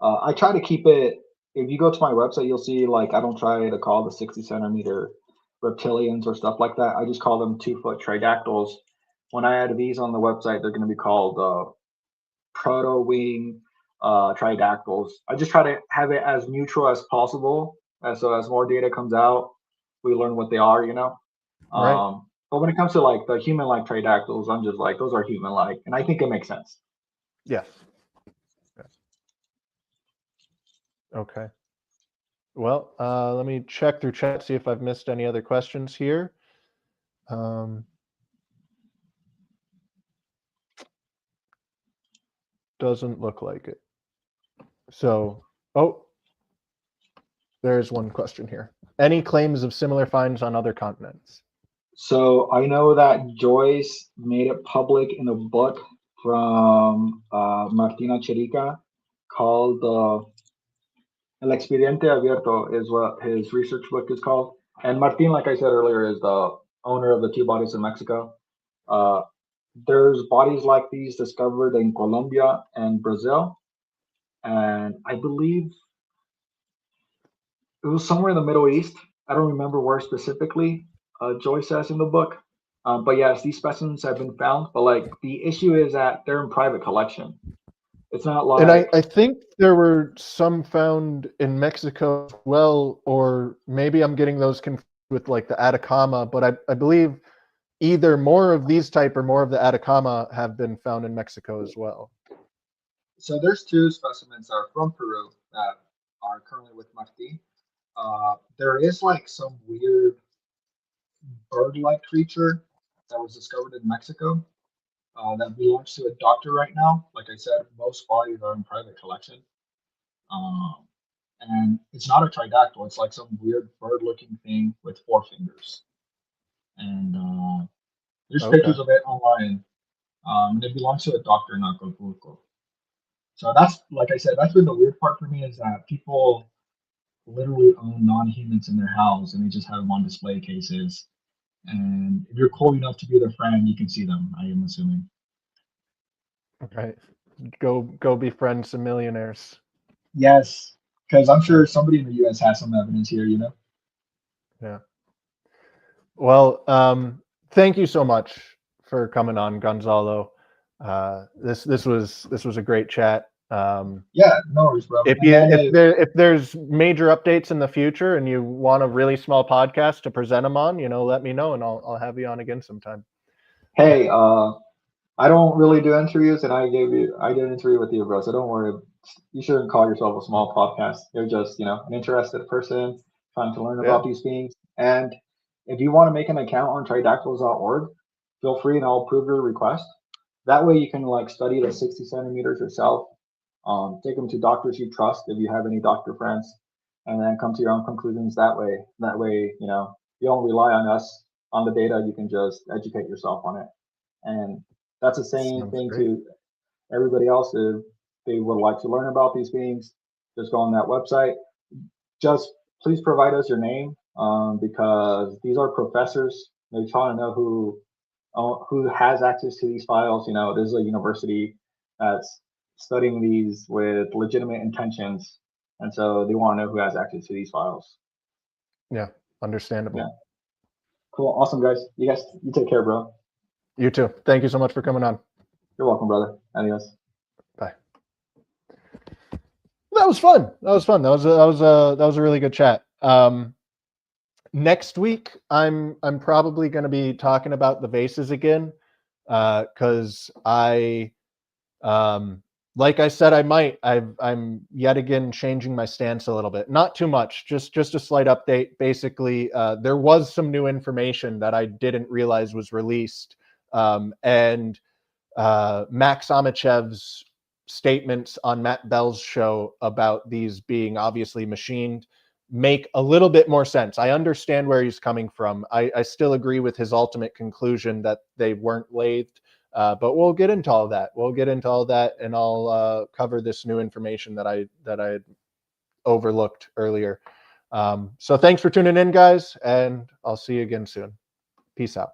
I try to keep it, if you go to my website, you'll see like I don't try to call the 60-centimeter reptilians or stuff like that. I just call them 2-foot tridactyls. When I add these on the website, they're going to be called proto-wing tridactyls. I just try to have it as neutral as possible. So as more data comes out, we learn what they are, you know? Right. But when it comes to like the human-like tridactyls, I'm just like, those are human-like, and I think it makes sense. Yes. Okay. Well, let me check through chat, see if I've missed any other questions here. Doesn't look like it. So, oh, there's one question here. Any claims of similar finds on other continents? So I know that Joyce made it public in a book from Martina Cherica called El Expediente Abierto is what his research book is called. And Martin, like I said earlier, is the owner of the two bodies in Mexico. There's bodies like these discovered in Colombia and Brazil. And I believe it was somewhere in the Middle East. I don't remember where specifically, Joyce says in the book. But yes, these specimens have been found. But like the issue is that they're in private collection. It's not like. And I think there were some found in Mexico as well, or maybe I'm getting those confused with like the Atacama, but I believe either more of these type or more of the Atacama have been found in Mexico as well. So there's two specimens that are from Peru that are currently with Martin. There is like some weird bird-like creature that was discovered in Mexico that belongs to a doctor right now. Like I said, most bodies are in private collection. And it's not a tridactyl. It's like some weird bird-looking thing with 4 fingers. And there's pictures of it online. It belongs to a doctor in Acapulco. So that's, like I said, that's been the weird part for me, is that people literally own non-humans in their house and they just have them on display cases. And if you're cool enough to be their friend, you can see them, I am assuming. Right. Go befriend some millionaires. Yes, because I'm sure somebody in the U.S. has some evidence here, you know? Yeah. Well, thank you so much for coming on, Gonzalo. This was a great chat. Yeah, no worries, bro. If there's major updates in the future and you want a really small podcast to present them on, let me know and I'll have you on again sometime. Hey, I don't really do interviews, and I did an interview with you, bro. So don't worry. You shouldn't call yourself a small podcast. You're just, an interested person trying to learn about these things. And if you want to make an account on tridactyls.org, feel free, and I'll approve your request. That way, you can like study the 60 centimeters yourself. Take them to doctors you trust if you have any doctor friends, and then come to your own conclusions that way. That way, you don't rely on us on the data. You can just educate yourself on it. And that's the same thing to everybody else. If they would like to learn about these things, just go on that website. Just please provide us your name, because these are professors. They're trying to know who has access to these files. This is a university that's studying these with legitimate intentions, and so they want to know who has access to these files. Yeah, understandable. Yeah. Cool, awesome, guys. You take care, bro. You too. Thank you so much for coming on. You're welcome, brother. Adios. Bye. That was fun. That was a really good chat. Next week, I'm probably going to be talking about the vases again, because like I said, I might. I'm yet again changing my stance a little bit. Not too much. Just a slight update. Basically, there was some new information that I didn't realize was released. And Max Amachev's statements on Matt Bell's show about these being obviously machined make a little bit more sense. I understand where he's coming from. I still agree with his ultimate conclusion that they weren't lathed, but we'll get into all that. And I'll cover this new information that I had overlooked earlier. So thanks for tuning in, guys, and I'll see you again soon. Peace out.